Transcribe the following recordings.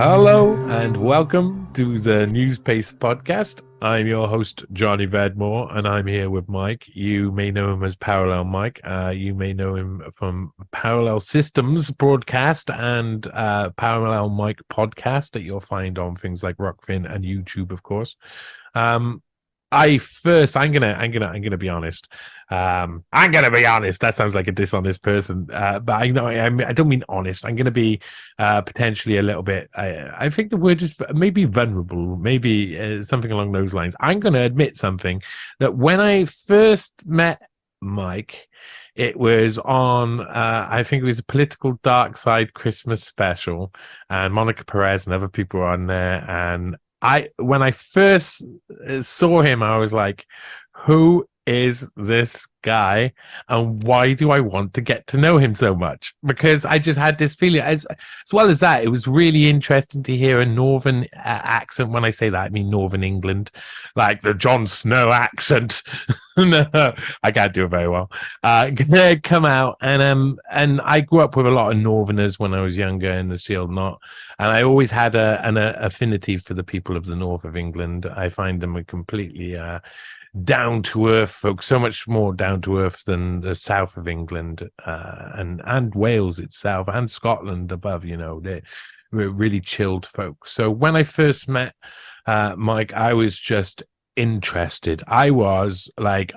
Hello and welcome to the Newspaste podcast. I'm your host, Johnny Vedmore, and I'm here with Mike. You may know him as Parallel Mike. You may know him from Parallel Systems broadcast and Parallel Mike podcast that you'll find on things like Rockfin and YouTube, of course. I'm gonna be honest. I'm gonna be honest. That sounds like a dishonest person. But I don't mean honest. I'm gonna be potentially a little bit. I think the word is maybe vulnerable, maybe something along those lines. I'm gonna admit something that when I first met Mike, it was on. I think it was a Political Dark Side Christmas special, and Monica Perez and other people were on there, and when I first saw him, I was like, who is this guy and why do I want to get to know him so much? Because I just had this feeling. As well as that, it was really interesting to hear a northern accent. When I say that, I mean northern England, like the Jon Snow accent. No, I can't do it very well. Come out, and I grew up with a lot of northerners when I was younger in the Shield Knot, and I always had an affinity for the people of the north of England. I find them a completely down to earth folks, so much more down to earth than the south of England and Wales itself and Scotland above. You know, they were really chilled folks. So when I first met Mike, I was just interested. I was like,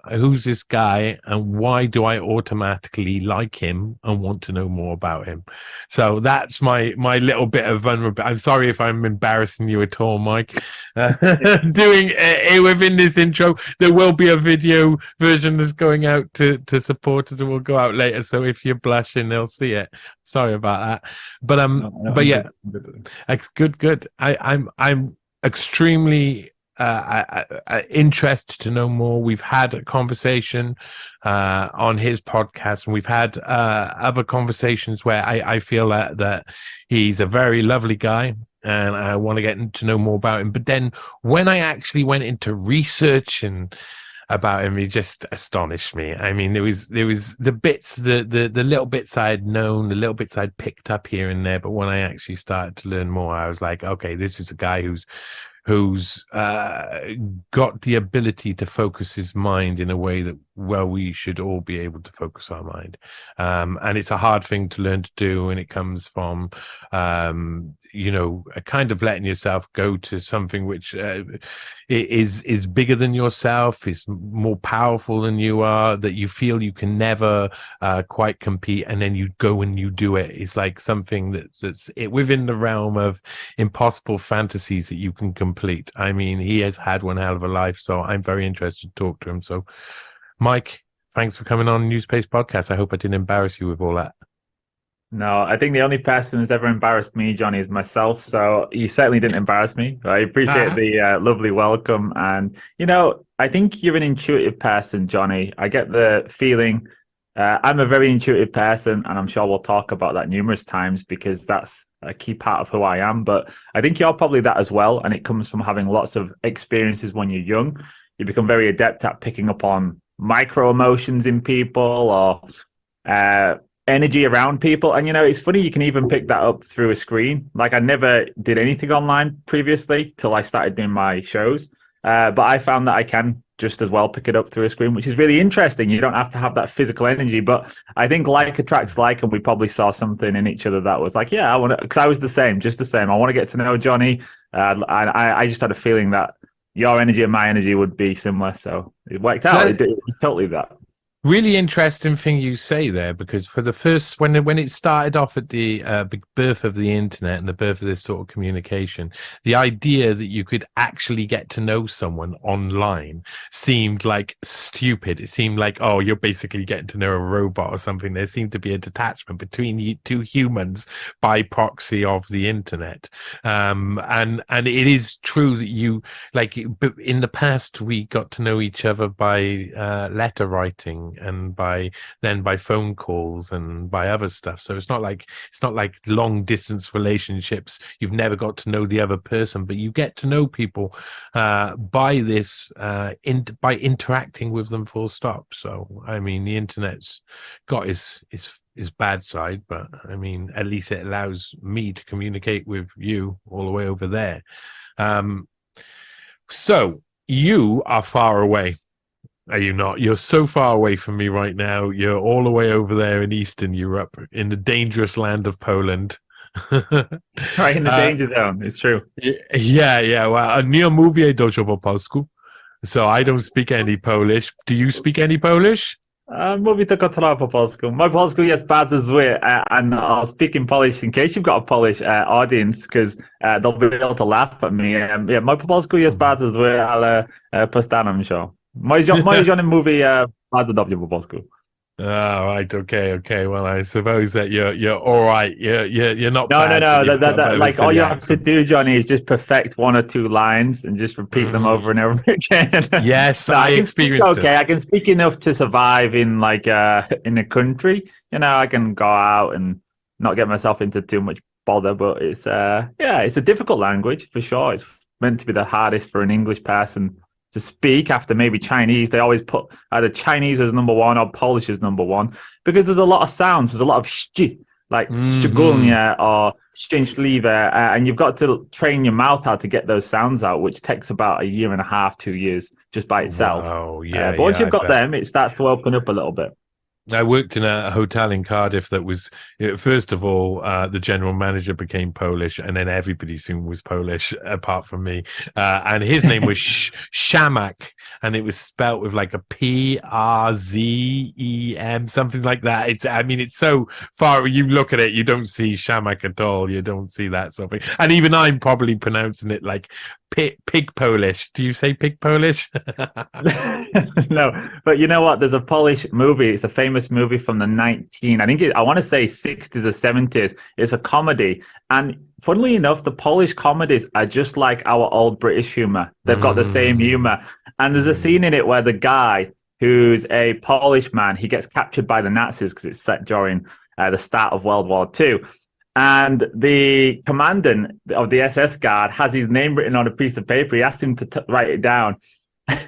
who's this guy and why do I automatically like him and want to know more about him? So that's my little bit of vulnerability. I'm sorry if I'm embarrassing you at all, Mike. Doing it within this intro, there will be a video version that's going out to supporters and will go out later. So if you're blushing, they'll see it. Sorry about that. But yeah, good. I'm extremely interested to know more. We've had a conversation on his podcast, and we've had other conversations where I feel that he's a very lovely guy and I want to get to know more about him. But then when I actually went into research and about him, he just astonished me. I mean, there was the bits, the little bits I had known, the little bits I'd picked up here and there, but when I actually started to learn more, I was like, okay, this is a guy who's got the ability to focus his mind in a way that, well, we should all be able to focus our mind. And it's a hard thing to learn to do, and it comes from, a kind of letting yourself go to something which is bigger than yourself, is more powerful than you are, that you feel you can never quite compete, and then you go and you do it. It's like something that's within the realm of impossible fantasies that you can complete. I mean, he has had one hell of a life, so I'm very interested to talk to him. So, Mike, thanks for coming on Newspaste podcast. I hope I didn't embarrass you with all that. No, I think the only person who's ever embarrassed me, Johnny, is myself. So you certainly didn't embarrass me. I appreciate the lovely welcome. And, I think you're an intuitive person, Johnny. I get the feeling I'm a very intuitive person, and I'm sure we'll talk about that numerous times because that's a key part of who I am. But I think you're probably that as well. And it comes from having lots of experiences when you're young. You become very adept at picking up on micro emotions in people or energy around people. And it's funny, you can even pick that up through a screen. Like, I never did anything online previously till I started doing my shows, but I found that I can just as well pick it up through a screen, which is really interesting. You don't have to have that physical energy, but I think like attracts like, and we probably saw something in each other that was like, yeah, I want to, because I was just the same. I want to get to know Johnny. I just had a feeling that your energy and my energy would be similar, so it worked out. It was totally that. Really interesting thing you say there, because for the first, when it started off at the birth of the internet and the birth of this sort of communication, the idea that you could actually get to know someone online seemed like stupid. It seemed like, oh, you're basically getting to know a robot or something. There seemed to be a detachment between the two humans by proxy of the internet. And it is true that you, like, in the past, we got to know each other by letter writing and by phone calls and by other stuff. So it's not like long distance relationships. You've never got to know the other person, but you get to know people by this by interacting with them full stop. So I mean, the internet's got its its bad side, but I mean, at least it allows me to communicate with you all the way over there. So you are far away, are you not? You're so far away from me right now. You're all the way over there in Eastern Europe, in the dangerous land of Poland. Right in the danger zone. It's true. Yeah. Well, nie mówię dużo po polsku, so I don't speak any Polish. Do you speak any Polish? Mówi tylko trochę po polsku. My polsku jest bardzo zły, and I'll speak in Polish in case you've got a Polish audience, because they'll be able to laugh at me. Yeah, my polsku jest bardzo zły, ale postaram się. Moje żony mówi bardzo dobrze po polsku. Oh, right. Okay. Well, I suppose that you're all right. You're not. No. That like all you have to do, Johnny, is just perfect one or two lines and just repeat them over and over again. Yes, so I experienced. Okay, I can speak enough to survive in in a country. You know, I can go out and not get myself into too much bother. But it's it's a difficult language for sure. It's meant to be the hardest for an English person to speak after maybe Chinese. They always put either Chinese as number one or Polish as number one, because there's a lot of sounds. There's a lot of sh, like szczególnie or szczęśliwe, and you've got to train your mouth how to get those sounds out, which takes about a year and a half, 2 years just by itself. Oh, yeah. But once you've got them, it starts to open up a little bit. I worked in a hotel in Cardiff that was, first of all, the general manager became Polish, and then everybody soon was Polish apart from me. And his name was Shamak, and it was spelt with like a P-R-Z-E-M, something like that. It's so far, you look at it, you don't see Shamak at all. You don't see that sort of thing. And even I'm probably pronouncing it like pig Polish. Do you say pig Polish? No, but you know what? There's a Polish movie. It's a famous movie from the I want to say 60s or 70s. It's a comedy. And funnily enough, the Polish comedies are just like our old British humor. They've got the same humor. And there's a scene in it where the guy, who's a Polish man, he gets captured by the Nazis because it's set during the start of World War II. And the commandant of the SS guard has his name written on a piece of paper. He asked him to write it down.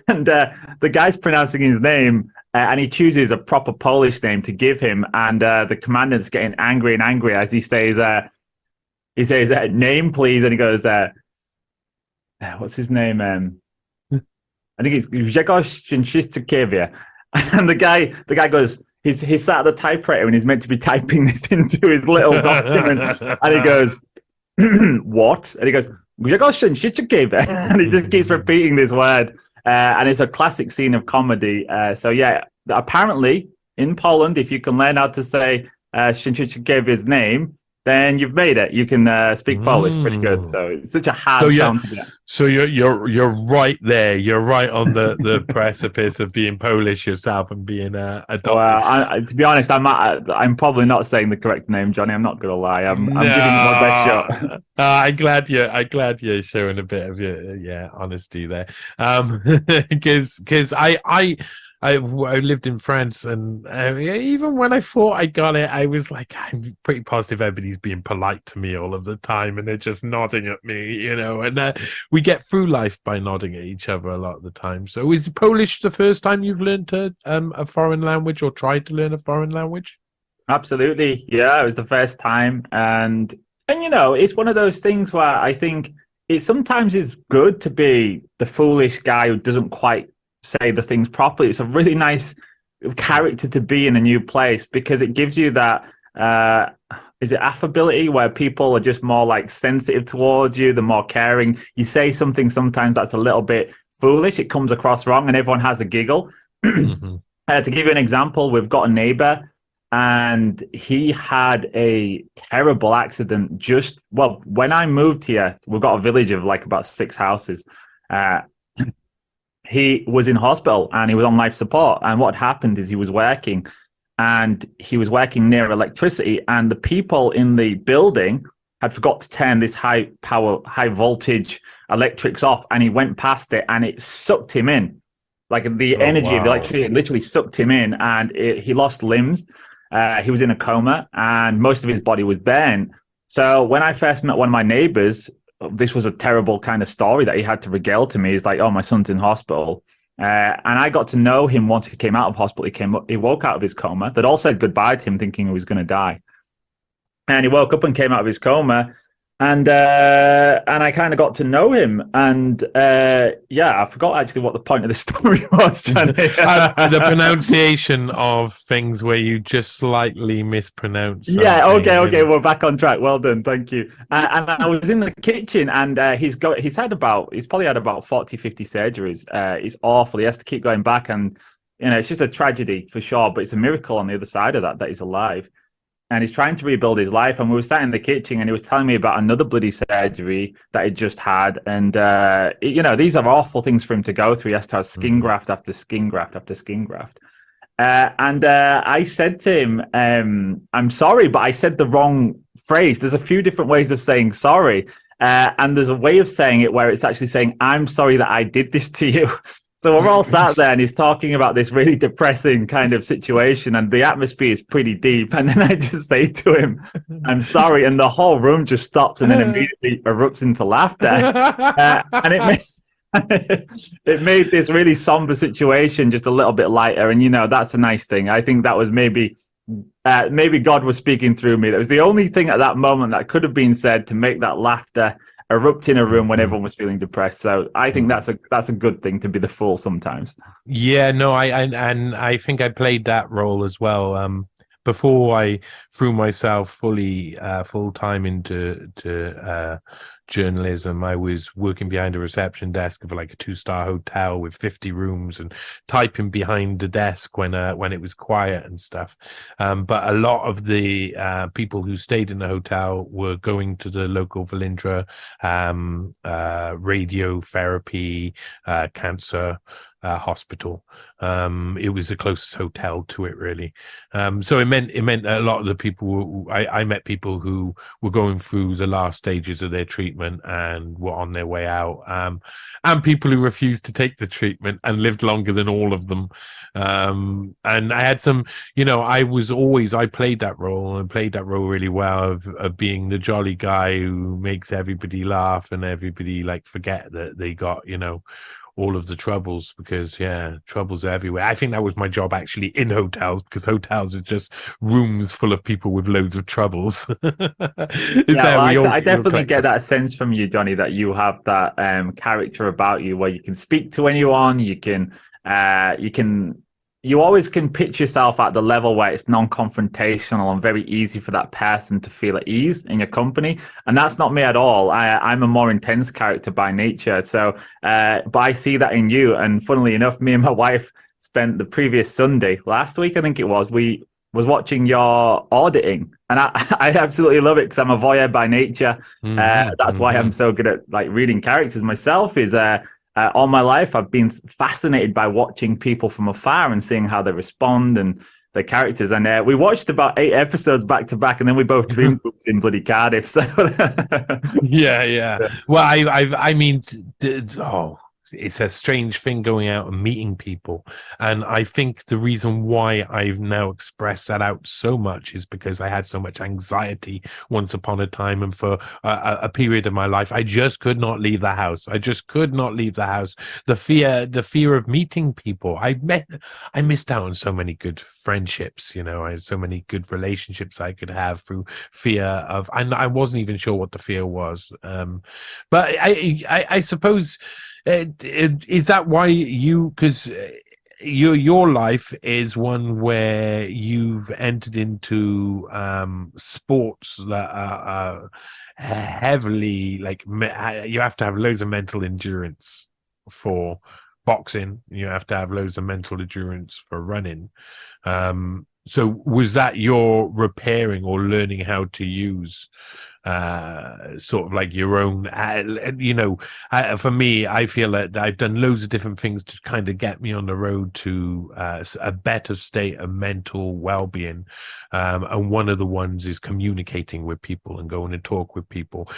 And the guy's pronouncing his name, and he chooses a proper Polish name to give him. And the commandant's getting angry and angry as he says, name, please. And he goes, what's his name? I think it's Grzegorz Szczęśliwy. And the guy goes, He's sat at the typewriter and he's meant to be typing this into his little document. And he goes, what? And he goes, and he just keeps repeating this word. And it's a classic scene of comedy. So yeah, apparently in Poland, if you can learn how to say Szczęśliwy's name, then you've made it. You can speak Polish pretty good. So it's such a hard sound to get. So you're right there. You're right on the precipice of being Polish yourself and being adopted. Well, to be honest, I'm probably not saying the correct name, Johnny. I'm not gonna lie. I'm giving it my best shot. I'm glad you're showing a bit of your honesty there. Because I lived in France, and even when I thought I got it, I was like, I'm pretty positive everybody's being polite to me all of the time, and they're just nodding at me, and we get through life by nodding at each other a lot of the time. So is Polish the first time you've learned a foreign language or tried to learn a foreign language? Absolutely. Yeah, it was the first time. And it's one of those things where I think sometimes it's good to be the foolish guy who doesn't quite say the things properly. It's a really nice character to be in a new place, because it gives you that is it affability, where people are just more like sensitive towards you, they're more caring. You say something sometimes that's a little bit foolish, it comes across wrong, and everyone has a giggle. To give you an example, we've got a neighbor, and he had a terrible accident when I moved here. We've got a village of like about 6 houses. He was in hospital and he was on life support. And what happened is he was working near electricity, and the people in the building had forgot to turn this high voltage electrics off, and he went past it and it sucked him in. Like the energy of the electricity literally sucked him in, and he lost limbs. He was in a coma and most of his body was burnt. So when I first met one of my neighbors, this was a terrible kind of story that he had to regale to me. He's like, oh, my son's in hospital. And I got to know him once he came out of hospital. He woke out of his coma. They'd all said goodbye to him, thinking he was going to die. And he woke up and came out of his coma, and I kind of got to know him. And I forgot actually what the point of the story was. The pronunciation of things where you just slightly mispronounce something. Yeah, okay, we're back on track. Well done, thank you. And I was in the kitchen, and he's probably had about 40, 50 surgeries. It's awful. He has to keep going back, and it's just a tragedy for sure. But it's a miracle on the other side of that he's alive. And he's trying to rebuild his life. And we were sat in the kitchen, and he was telling me about another bloody surgery that he just had. And these are awful things for him to go through. He has to have skin graft after skin graft after skin graft. I said to him, I'm sorry, but I said the wrong phrase. There's a few different ways of saying sorry. And there's a way of saying it where it's actually saying, I'm sorry that I did this to you. So we're all sat there, and he's talking about this really depressing kind of situation, and the atmosphere is pretty deep. And then I just say to him, I'm sorry. And the whole room just stops and then immediately erupts into laughter. And it made this really somber situation just a little bit lighter. And, that's a nice thing. I think that was maybe God was speaking through me. That was the only thing at that moment that could have been said to make that laughter erupt in a room when everyone was feeling depressed. So I think that's a good thing, to be the fool sometimes. Yeah, no, I think I played that role as well. Before I threw myself full time into journalism, I was working behind a reception desk of like a 2-star hotel with 50 rooms and typing behind the desk when it was quiet and stuff. But a lot of the people who stayed in the hotel were going to the local Velindre radiotherapy cancer hospital. It was the closest hotel to it, really. So it meant a lot of the people I met people who were going through the last stages of their treatment and were on their way out, and people who refused to take the treatment and lived longer than all of them. And I had some, I played that role, and played that role really well, of being the jolly guy who makes everybody laugh and everybody forget that they got all of the troubles, because troubles are everywhere. I think that was my job actually in hotels, because hotels are just rooms full of people with loads of troubles. I definitely get that sense from you, Johnny, that you have that character about you where you can speak to anyone. You always can pitch yourself at the level where it's non-confrontational and very easy for that person to feel at ease in your company. And that's not me at all. I'm a more intense character by nature. So, but I see that in you. And funnily enough, me and my wife spent the previous Sunday, last week, I think it was, we was watching your auditing. And I absolutely love it, because I'm a voyeur by nature. That's why I'm so good at reading characters myself. All my life, I've been fascinated by watching people from afar and seeing how they respond and their characters. And we watched about 8 episodes back to back, and then we both dreamed books in bloody Cardiff. So yeah. Well, I mean, it's a strange thing going out and meeting people, and I think the reason why I've now expressed that out so much is because I had so much anxiety once upon a time, and for a period of my life I just could not leave the house. The fear of meeting people. I missed out on so many good friendships. I had so many good relationships I could have through fear of, and I wasn't even sure what the fear was. But I suppose, is that why because your life is one where you've entered into sports that are heavily you have to have loads of mental endurance for boxing, you have to have loads of mental endurance for running. So was that your repairing or learning how to use sort of your own, for me, I feel that I've done loads of different things to kind of get me on the road to a better state of mental well-being, and one of the ones is communicating with people and going to talk with people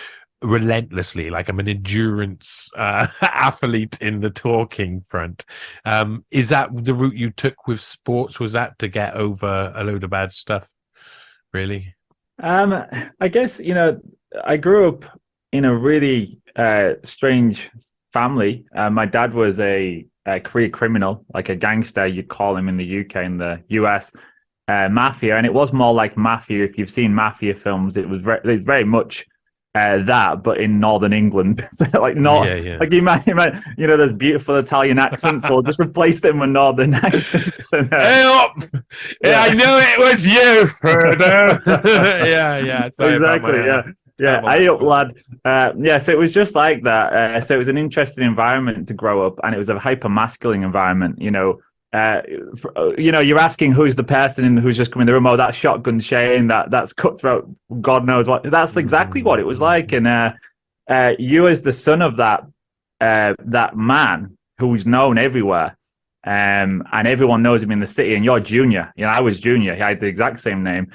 relentlessly. I'm an endurance athlete in the talking front. Is that the route you took with sports? Was that to get over a load of bad stuff, really? I guess, I grew up in a really strange family. My dad was a career criminal, like a gangster, you'd call him in the UK and the US, mafia. And it was more like mafia. If you've seen mafia films, it's very much that, but in Northern England. Like not like you might, there's beautiful Italian accents. We'll just replace them with Northern accents. And, Help! Yeah. I knew it was you, Frodo. yeah. Sorry exactly. Yeah. Hey up, lad. So it was just like that. So it was an interesting environment to grow up, and it was a hyper masculine environment. You're asking who's the person who's just come in the room. Oh, that's Shotgun Shane. That's Cutthroat. God knows what. That's exactly what it was like. And you, as the son of that man who's known everywhere, and everyone knows him in the city, and you're Junior. I was Junior. He had the exact same name.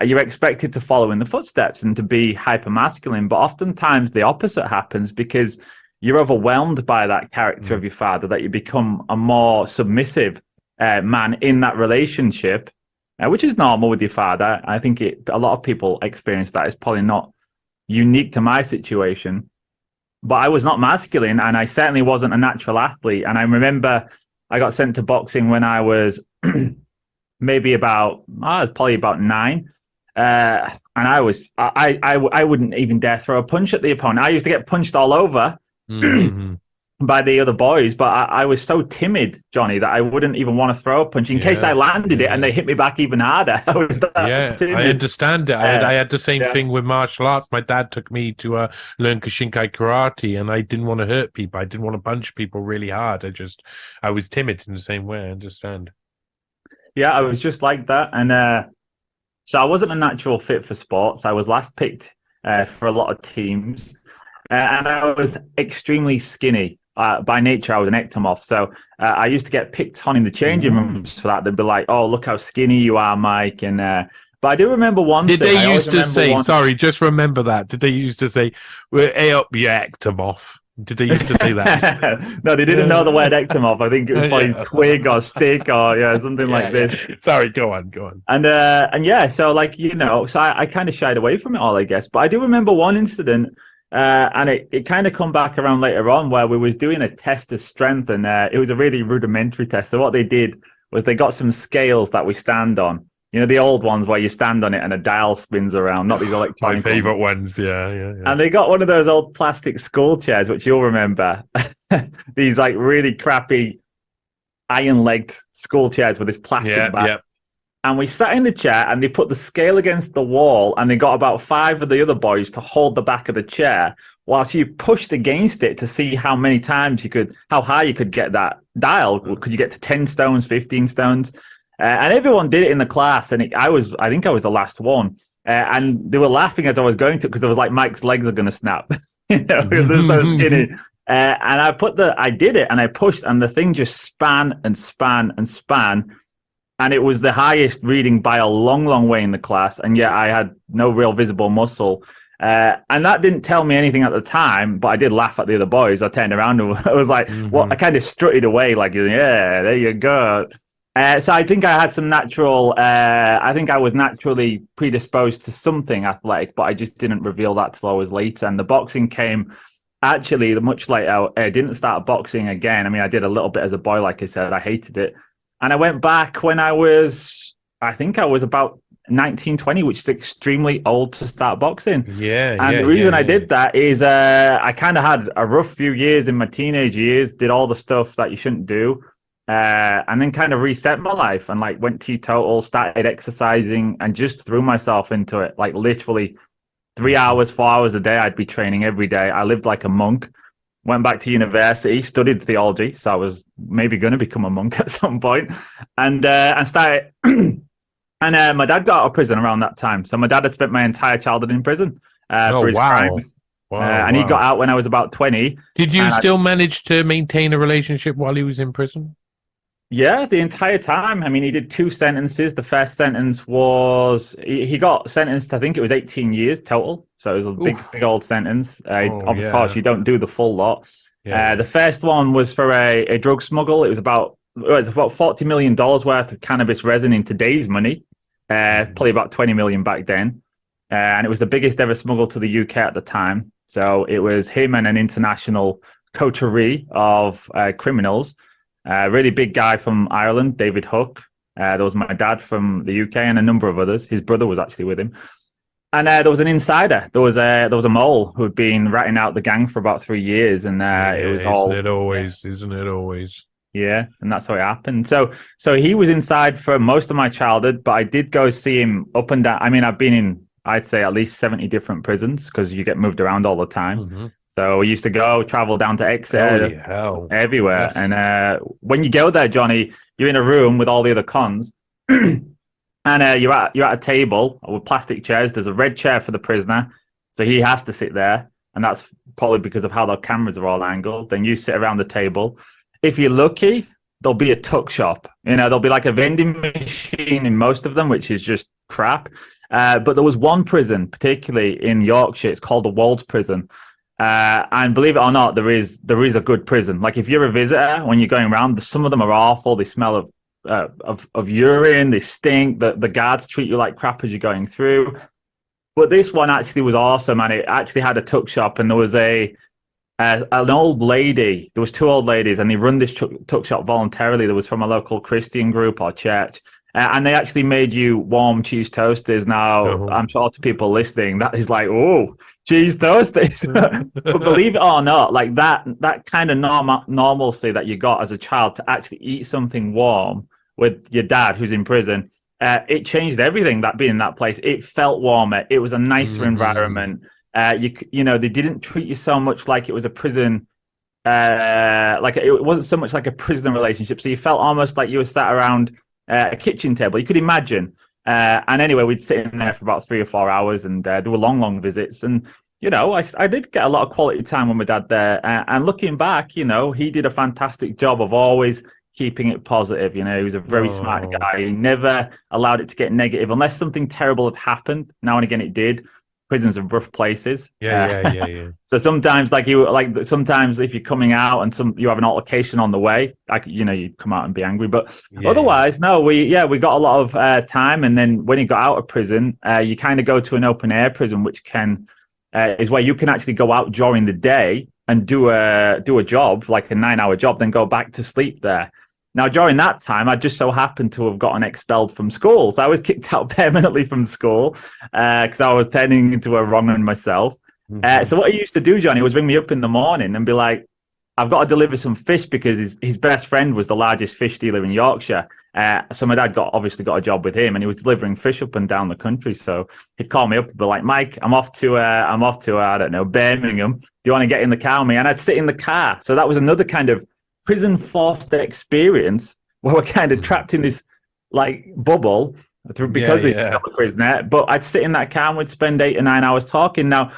You're expected to follow in the footsteps and to be hyper masculine, but oftentimes the opposite happens because you're overwhelmed by that character of your father, that you become a more submissive man in that relationship, which is normal with your father. I think a lot of people experience that. It's probably not unique to my situation, but I was not masculine, and I certainly wasn't a natural athlete. And I remember I got sent to boxing when I was maybe probably about 9. And I wouldn't even dare throw a punch at the opponent. I used to get punched all over by the other boys, but I was so timid, Johnny, that I wouldn't even want to throw a punch in case I landed it and they hit me back even harder. I was that timid. I understand it. I had the same thing with martial arts. My dad took me to learn Koshinkai karate, and I didn't want to hurt people. I didn't want to punch people really hard. I was timid in the same way. I understand. Yeah, I was just like that. And so I wasn't a natural fit for sports. I was last picked for a lot of teams. And I was extremely skinny. By nature, I was an ectomorph. So I used to get picked on in the changing rooms for that. They'd be like, "Oh, look how skinny you are, Mike." And but I do remember one thing. Did they used to say, sorry, just remember that. Did they used to say, "Well, hey up, you ectomorph"? Did they used to say that? No, they didn't know the word ectomorph. I think it was probably twig or stick or something like this. Sorry, go on. And yeah, so so I kind of shied away from it all, I guess. But I do remember one incident. And it kind of come back around later on where we was doing a test of strength, and it was a really rudimentary test. So what they did was they got some scales that we stand on. The old ones where you stand on it and a dial spins around, not these electronic My favorite ones, yeah. And they got one of those old plastic school chairs, which you'll remember. These like really crappy iron-legged school chairs with this plastic back. Yeah. And we sat in the chair, and they put the scale against the wall, and they got about 5 of the other boys to hold the back of the chair whilst you pushed against it to see how many times how high you could get that dial. Could you get to 10 stones, 15 stones? And everyone did it in the class, and I think I was the last one. And they were laughing as I was going to, because they were like, Mike's legs are going to snap. They're so skinny. And I did it, and I pushed, and the thing just span and span and span. And it was the highest reading by a long, long way in the class. And yet I had no real visible muscle. And that didn't tell me anything at the time, but I did laugh at the other boys. I turned around and I was like, I kind of strutted away like, yeah, there you go. So I think I had some natural, I think I was naturally predisposed to something athletic, but I just didn't reveal that till I was later. And the boxing came actually much later. I didn't start boxing again. I mean, I did a little bit as a boy, like I said, I hated it. And I went back when I was about 19, 20, which is extremely old to start boxing. And the reason I did that is I kind of had a rough few years in my teenage years, did all the stuff that you shouldn't do, and then kind of reset my life and went teetotal, started exercising, and just threw myself into it. Like literally 3 hours, 4 hours a day, I'd be training every day. I lived like a monk. Went back to university, studied theology, so I was maybe going to become a monk at some point, and started. And my dad got out of prison around that time, so my dad had spent my entire childhood in prison for his crimes. And he got out when I was about 20. Did you still manage to maintain a relationship while he was in prison? Yeah, the entire time. I mean, he did 2 sentences. The first sentence was he got sentenced. I think it was 18 years total. So it was a big old sentence. Of course, you don't do the full lot. The first one was for a drug smuggle. It was about $40 million worth of cannabis resin in today's money. Probably about 20 million back then. And it was the biggest ever smuggle to the UK at the time. So it was him and an international coterie of criminals. Really big guy from Ireland, David Hook. There was my dad from the UK and a number of others. His brother was actually with him. And there was an insider. There was a mole who had been ratting out the gang for about 3 years, and it was isn't all it always? Isn't it always? yeah, and that's how it happened. So he was inside for most of my childhood, but I did go see him up and down. I mean, I've been in, I'd say, at least 70 different prisons because you get moved around all the time. Mm-hmm. So we used to travel down to Exeter, Holy hell. everywhere. Yes. And when you go there, Johnny, you're in a room with all the other cons. And you're at a table with plastic chairs. There's a red chair for the prisoner, so he has to sit there, and that's probably because of how the cameras are all angled. Then you sit around the table. If you're lucky, there'll be a tuck shop. There'll be like a vending machine in most of them, which is just crap. But there was one prison, particularly in Yorkshire. It's called the Wolds Prison. And believe it or not, there is a good prison. Like if you're a visitor, when you're going around, some of them are awful. They smell of urine. They stink. The guards treat you like crap as you're going through. But this one actually was awesome, and it actually had a tuck shop, and there was an old lady. There was two old ladies, and they run this tuck shop voluntarily. There was from a local Christian group or church. And they actually made you warm cheese toasters. Now, I'm sure to people listening, that is like, oh, cheese toasters. But believe it or not, like that kind of normalcy that you got as a child to actually eat something warm with your dad who's in prison, it changed everything, that being in that place. It felt warmer. It was a nicer environment. They didn't treat you so much like it was a prison. Like it wasn't so much like a prisoner relationship. So you felt almost like you were sat around a kitchen table. You could imagine. And anyway, we'd sit in there for about 3 or 4 hours, and there were long visits. And, I did get a lot of quality time with my dad there. And looking back, he did a fantastic job of always keeping it positive. He was a very smart guy. He never allowed it to get negative unless something terrible had happened. Now and again, it did. Prisons are rough places. Yeah. So sometimes, sometimes if you're coming out and you have an altercation on the way, you'd come out and be angry. But otherwise, no, we got a lot of time. And then when you got out of prison, you kind of go to an open air prison, which is where you can actually go out during the day and do a job, like a 9-hour job, then go back to sleep there. Now, during that time, I just so happened to have gotten expelled from school. So I was kicked out permanently from school because I was turning into a wrong one myself. So what he used to do, Johnny, was ring me up in the morning and be like, I've got to deliver some fish because his best friend was the largest fish dealer in Yorkshire. So my dad obviously got a job with him, and he was delivering fish up and down the country. So he'd call me up and be like, Mike, I'm off to I don't know, Birmingham. Do you want to get in the car with me? And I'd sit in the car. So that was another kind of prison forced experience where we're kind of trapped in this like bubble because he's still a prisoner. But I'd sit in that car and we'd spend 8 or 9 hours talking. Now,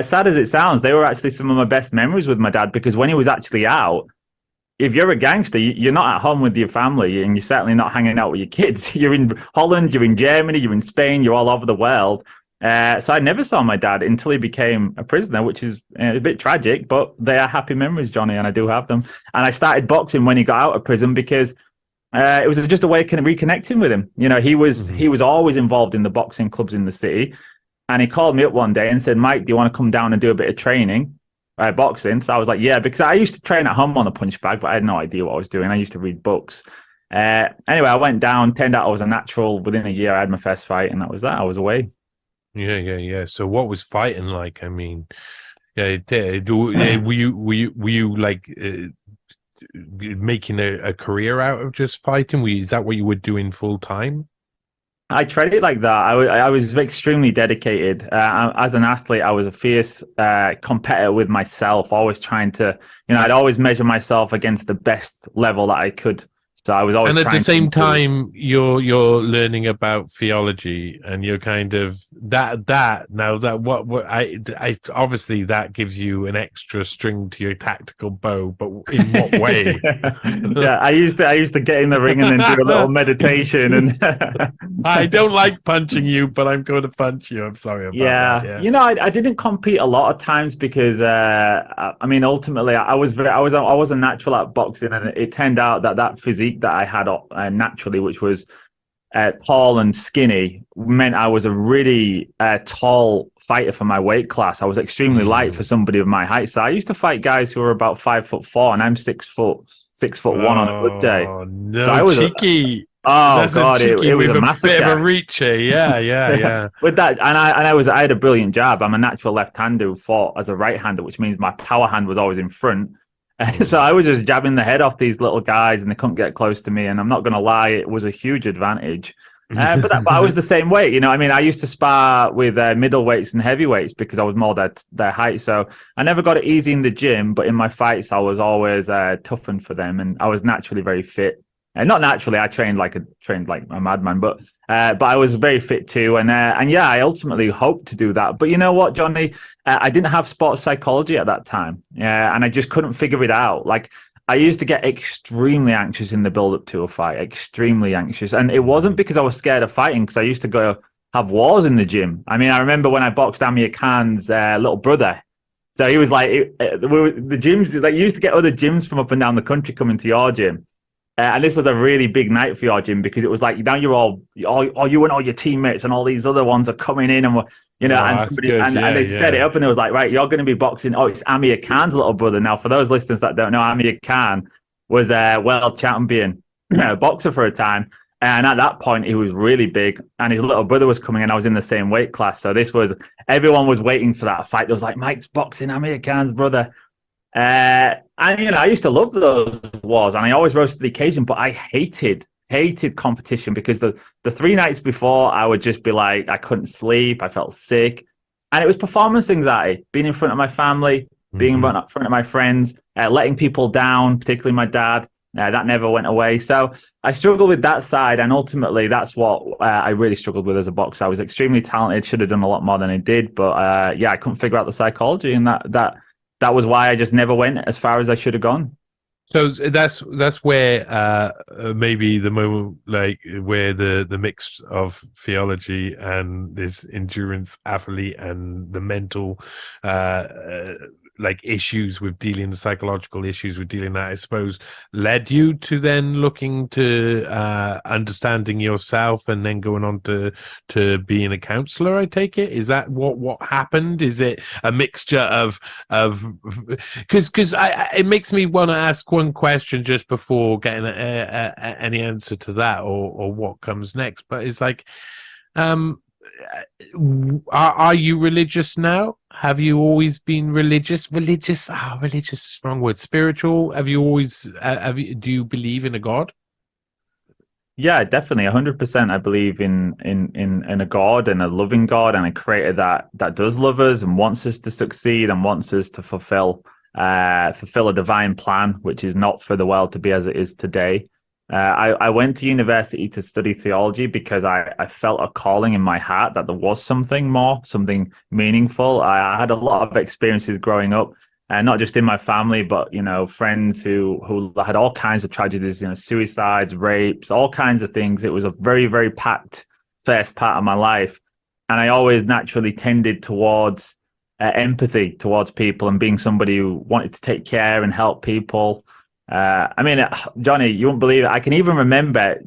sad as it sounds, they were actually some of my best memories with my dad, because when he was actually out, if you're a gangster, you're not at home with your family, and you're certainly not hanging out with your kids. You're in Holland, you're in Germany, you're in Spain, you're all over the world. So I never saw my dad until he became a prisoner, which is a bit tragic, but they are happy memories, Johnny, and I do have them. And I started boxing when he got out of prison because it was just a way of reconnecting with him. He was always involved in the boxing clubs in the city. And he called me up one day and said, Mike, do you want to come down and do a bit of training, boxing? So I was like, yeah, because I used to train at home on a punch bag, but I had no idea what I was doing. I used to read books. Anyway, I went down, turned out I was a natural. Within a year, I had my first fight, and that was that. I was away. Yeah. So what was fighting like? I mean, were you like making a career out of just fighting? Is that what you were doing full time? I tried it like that. I was extremely dedicated. As an athlete, I was a fierce competitor with myself, always trying to, I'd always measure myself against the best level that I could. So I was always. And at the same time, you're learning about theology, and you're kind of I obviously that gives you an extra string to your tactical bow, but in what way? Yeah, I used to get in the ring and then do a little meditation, and I don't like punching you, but I'm going to punch you. I'm sorry about that. Yeah. I didn't compete a lot of times because ultimately I was a natural at boxing, and it turned out that physique that I had naturally, which was tall and skinny, meant I was a really tall fighter for my weight class. I was extremely light for somebody of my height. So I used to fight guys who were about 5'4", and I'm 6'6". 6'1" on a good day. Oh So no, I was, cheeky. oh That's a God, cheeky it was a with a bit of a massacre. reacher. Yeah, yeah, Yeah. yeah. With that, I had a brilliant jab. I'm a natural left-hander who fought as a right-hander, which means my power hand was always in front. So I was just jabbing the head off these little guys, and they couldn't get close to me. And I'm not going to lie, it was a huge advantage. But I was the same weight, you know. I mean, I used to spar with middleweights and heavyweights because I was more their height. So I never got it easy in the gym, but in my fights, I was always toughened for them, and I was naturally very fit. And not naturally, I trained like a madman, but I was very fit too, and yeah, I ultimately hoped to do that. But you know what, Johnny, I didn't have sports psychology at that time, and I just couldn't figure it out. Like I used to get extremely anxious in the build up to a fight, extremely anxious, and it wasn't because I was scared of fighting, because I used to go have wars in the gym. I mean, I remember when I boxed Amir Khan's little brother. So he was like, the gyms, like you used to get other gyms from up and down the country coming to your gym. And this was a really big night for your gym because it was like now you're all you and all your teammates and all these other ones are coming in, and you know, Oh, and that's somebody good. and they set it up, and it was like, right, you're going to be boxing. Oh, it's Amir Khan's little brother. Now, for those listeners that don't know, Amir Khan was a world champion boxer for a time, and at that point he was really big, and his little brother was coming, and I was in the same weight class, so everyone was waiting for that fight. There was like, Mike's boxing Amir Khan's brother. And you know, I used to love those wars, and I always rose to the occasion. But I hated competition because the 3 nights before, I would just be like, I couldn't sleep, I felt sick, and it was performance anxiety. Being in front of my family, being in front of my friends, letting people down, particularly my dad. That never went away. So I struggled with that side, and ultimately, that's what I really struggled with as a boxer. I was extremely talented, should have done a lot more than I did, but yeah, I couldn't figure out the psychology, and that was why I just never went as far as I should have gone. So that's where maybe the moment, like where the mix of theology and this endurance athlete and the mental like issues with dealing, the psychological issues with dealing that, I suppose, led you to then looking to understanding yourself and then going on to being a counselor. I take it, is that what happened? Is it a mixture of because it makes me want to ask one question just before getting any answer to that or what comes next, but it's like are you religious now? Have you always been religious? Religious is the wrong word. Spiritual? Have you always do you believe in a God? Yeah, definitely, 100%. I believe in a God, and a loving God, and a creator that does love us and wants us to succeed and wants us to fulfill a divine plan, which is not for the world to be as it is today. I went to university to study theology because I felt a calling in my heart that there was something more, something meaningful. I had a lot of experiences growing up, and not just in my family, but you know, friends who had all kinds of tragedies, you know, suicides, rapes, all kinds of things. It was a very, very packed first part of my life, and I always naturally tended towards empathy towards people and being somebody who wanted to take care and help people. I mean, Johnny, you won't believe it. I can even remember.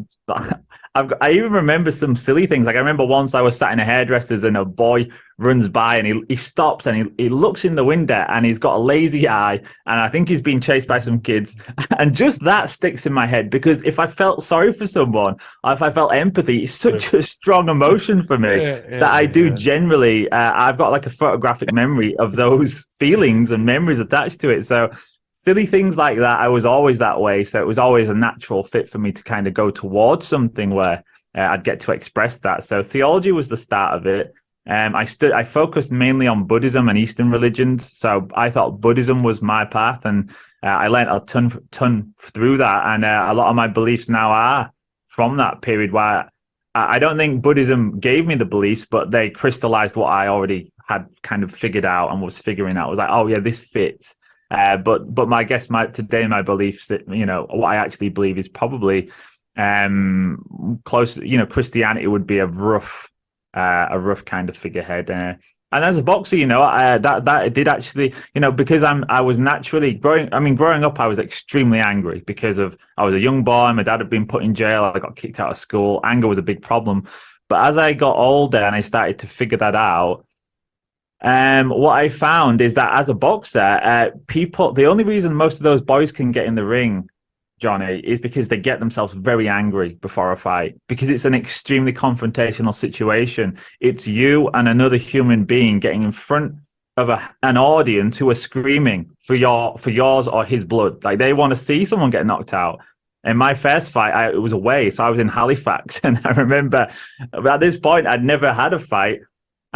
I even remember some silly things. Like I remember once I was sat in a hairdresser's and a boy runs by and he stops and he looks in the window and he's got a lazy eye and I think he's being chased by some kids. And just that sticks in my head because if I felt sorry for someone, or if I felt empathy, it's such a strong emotion for me that I do generally. I've got like a photographic memory of those feelings and memories attached to it. So silly things like that, I was always that way. So it was always a natural fit for me to kind of go towards something where I'd get to express that. So theology was the start of it. I focused mainly on Buddhism and Eastern religions. So I thought Buddhism was my path, and I learned a ton through that. And a lot of my beliefs now are from that period where I don't think Buddhism gave me the beliefs, but they crystallized what I already had kind of figured out and was figuring out. I was like, oh yeah, this fits. But my my beliefs, you know, what I actually believe is probably close. You know, Christianity would be a rough kind of figurehead. And as a boxer, you know, that did actually, you know, because I was naturally growing. I mean, growing up, I was extremely angry because I was a young boy. My dad had been put in jail. I got kicked out of school. Anger was a big problem. But as I got older and I started to figure that out. What I found is that as a boxer, the only reason most of those boys can get in the ring Johnny, is because they get themselves very angry before a fight because it's an extremely confrontational situation. It's you and another human being getting in front of an audience who are screaming for yours or his blood. Like they want to see someone get knocked out. In my first fight, it was away, so I was in Halifax, and I remember at this point I'd never had a fight,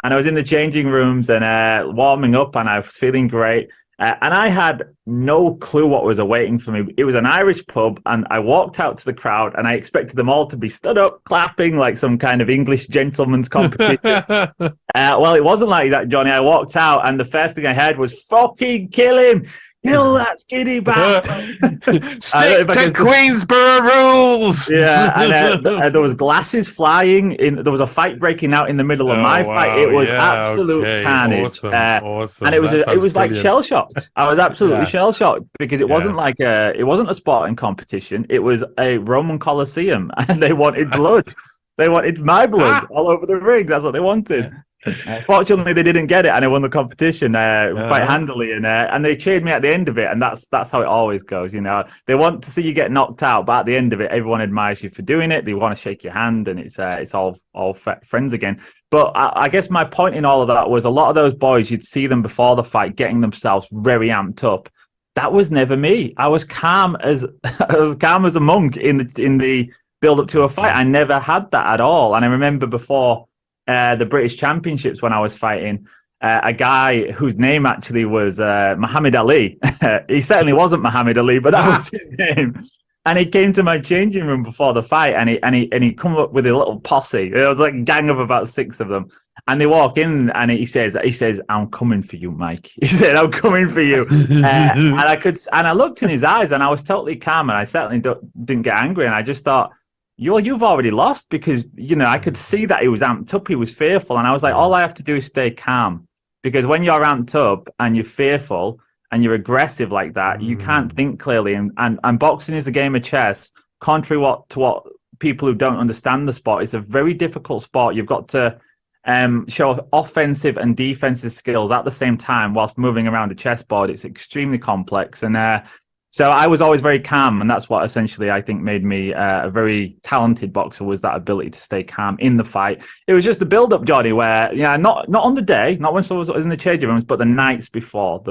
and I was in the changing rooms and warming up, and I was feeling great. And I had no clue what was awaiting for me. It was an Irish pub, and I walked out to the crowd, and I expected them all to be stood up, clapping like some kind of English gentleman's competition. Well, it wasn't like that, Johnny. I walked out, and the first thing I heard was, "Fucking kill him! Kill that skinny bastard!" Stick to Queensborough rules. Yeah, and there was glasses flying. There was a fight breaking out in the middle of my fight. It was absolute carnage. Awesome. And it was like shell shocked. I was absolutely shell shocked because it wasn't like it wasn't a sporting competition. It was a Roman Colosseum, and they wanted blood. They wanted my blood all over the ring. That's what they wanted. Fortunately, they didn't get it, and I won the competition quite handily. And they cheered me at the end of it, and that's how it always goes. You know, they want to see you get knocked out, but at the end of it, everyone admires you for doing it. They want to shake your hand, and it's all friends again. But I guess my point in all of that was a lot of those boys, you'd see them before the fight getting themselves very amped up. That was never me. I was calm as a monk in the build up to a fight. I never had that at all. And I remember before the British Championships when I was fighting, a guy whose name actually was Muhammad Ali. He certainly wasn't Muhammad Ali, but that was his name. And he came to my changing room before the fight, and he come up with a little posse. It was like a gang of about 6 of them. And they walk in, and he says, "I'm coming for you, Mike." He said, "I'm coming for you." And I looked in his eyes, and I was totally calm, and I certainly didn't get angry. And I just thought, you've already lost, because, you know, I could see that he was amped up. He was fearful. And I was like, all I have to do is stay calm, because when you're amped up and you're fearful and you're aggressive like that, you can't think clearly. And boxing is a game of chess. Contrary to what people who don't understand the sport, it's a very difficult sport. You've got to show offensive and defensive skills at the same time whilst moving around a chessboard. It's extremely complex. And so I was always very calm, and that's what essentially I think made me a very talented boxer, was that ability to stay calm in the fight. It was just the build-up, Johnny, where not on the day, not when someone was in the changing rooms, but the nights before.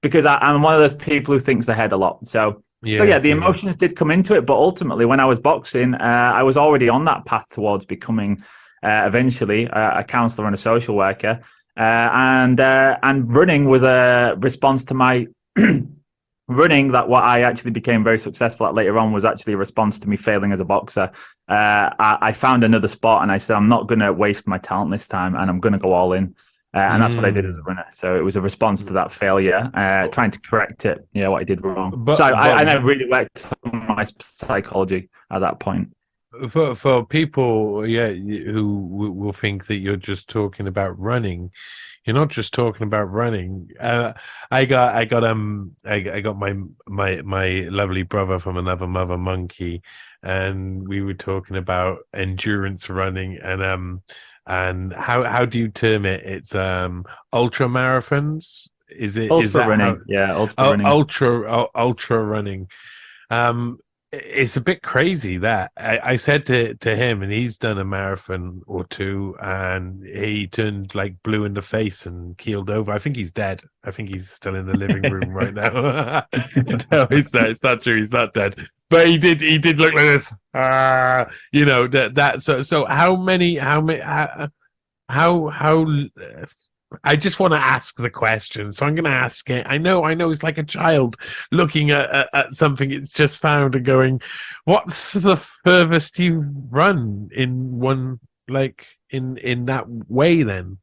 Because I'm one of those people who thinks ahead a lot. So the emotions did come into it, but ultimately when I was boxing, I was already on that path towards becoming eventually a counsellor and a social worker, and running was a response to my running. That what I actually became very successful at later on was actually a response to me failing as a boxer. I found another sport, and I said, I'm not going to waste my talent this time, and I'm going to go all in. And that's what I did as a runner. So it was a response to that failure, trying to correct it, what I did wrong. I never really worked on my psychology at that point. For people, who will think that you're just talking about running, you're not just talking about running. I got my lovely brother from another mother monkey, and we were talking about endurance running, and how do you term it? It's ultra marathons. Is it ultra running? Running. Ultra running. It's a bit crazy that I said to him, and he's done a marathon or two, and he turned like blue in the face and keeled over. I think he's dead. I think he's still in the living room right now. No, it's not true. He's not dead. But he did look like this. So how I just want to ask the question, so I'm going to ask it. I know it's like a child looking at something it's just found and going, what's the furthest you run in one, like in that way then?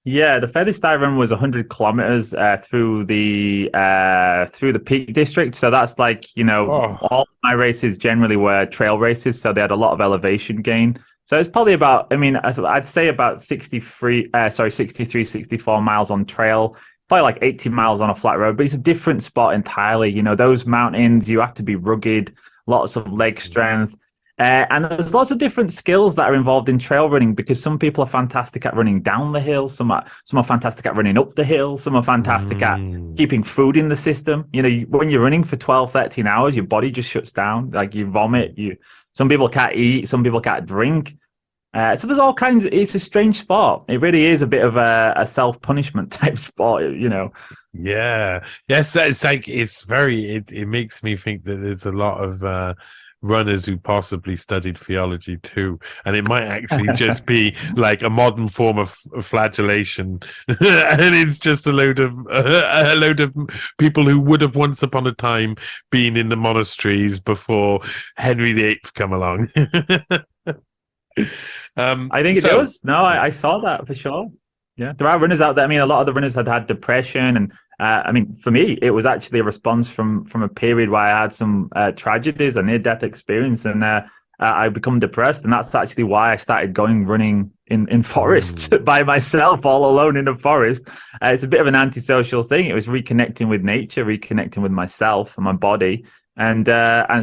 Yeah, the furthest I ran was 100 kilometers through the Peak District. So that's like, all my races generally were trail races. So they had a lot of elevation gain. So it's probably about, I'd say about 63, 64 miles on trail, probably like 80 miles on a flat road, but it's a different spot entirely. Those mountains, you have to be rugged, lots of leg strength. And there's lots of different skills that are involved in trail running, because some people are fantastic at running down the hill, some are fantastic at running up the hill, some are fantastic at keeping food in the system. When you're running for 12, 13 hours, your body just shuts down. Like you vomit. Some people can't eat, some people can't drink. So there's all kinds. It's a strange sport. It really is a bit of a self-punishment type sport. Yeah. Yes, it's like it makes me think that there's a lot of runners who possibly studied theology too, and it might actually just be like a modern form of flagellation, and it's just a load of people who would have once upon a time been in the monasteries before Henry VIII come along. I think it does. No, I saw that for sure. Yeah, there are runners out there. I mean, a lot of the runners had depression, and I mean, for me, it was actually a response from a period where I had some tragedies, a near-death experience, and I become depressed, and that's actually why I started going running in forests by myself, all alone in the forest. It's a bit of an antisocial thing. It was reconnecting with nature, reconnecting with myself and my body. And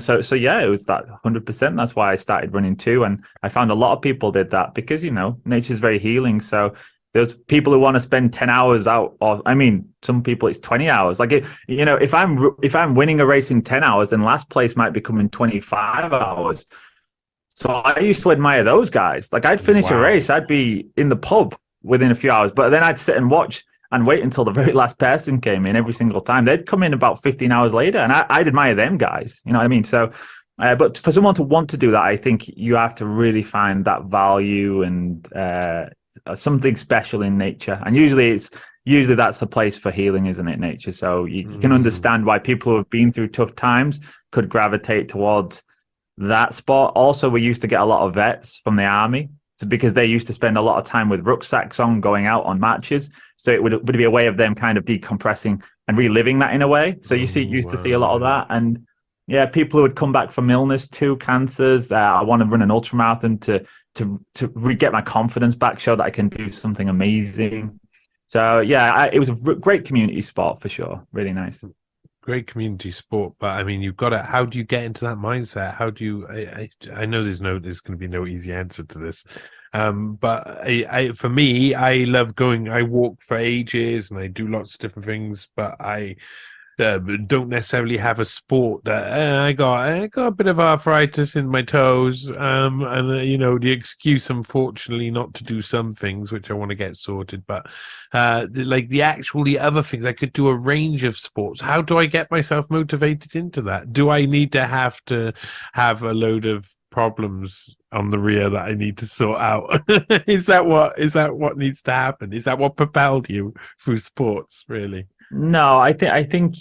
so yeah, it was that 100%. That's why I started running too. And I found a lot of people did that because, nature's very healing. So there's people who want to spend 10 hours out of, I mean, some people it's 20 hours. Like, if I'm winning a race in 10 hours, then last place might become in 25 hours. So I used to admire those guys. Like I'd finish a race, I'd be in the pub within a few hours, but then I'd sit and watch and wait until the very last person came in every single time. They'd come in about 15 hours later, and I'd admire them guys. You know what I mean? So, but for someone to want to do that, I think you have to really find that value and something special in nature. And usually that's a place for healing, isn't it? Nature. So you can understand why people who have been through tough times could gravitate towards that sport. Also, we used to get a lot of vets from the army. So because they used to spend a lot of time with rucksacks on, going out on marches. So it would be a way of them kind of decompressing and reliving that in a to see a lot of that. And yeah, people who would come back from illness too, cancers. I want to run an ultramarathon to get my confidence back, show that I can do something amazing. So yeah, it was a great community sport for sure. Really nice. Great community sport, but I mean, you've got to. How do you get into that mindset? How do you? I know there's going to be no easy answer to this, but for me, I love going. I walk for ages, and I do lots of different things, but I don't necessarily have a sport that I got a bit of arthritis in my toes, and the excuse, unfortunately, not to do some things which I want to get sorted, but the other things, I could do a range of sports. How do I get myself motivated into that? Do I need to have a load of problems on the rear that I need to sort out? Is that what needs to happen? Is that what propelled you through sports, really? No, I think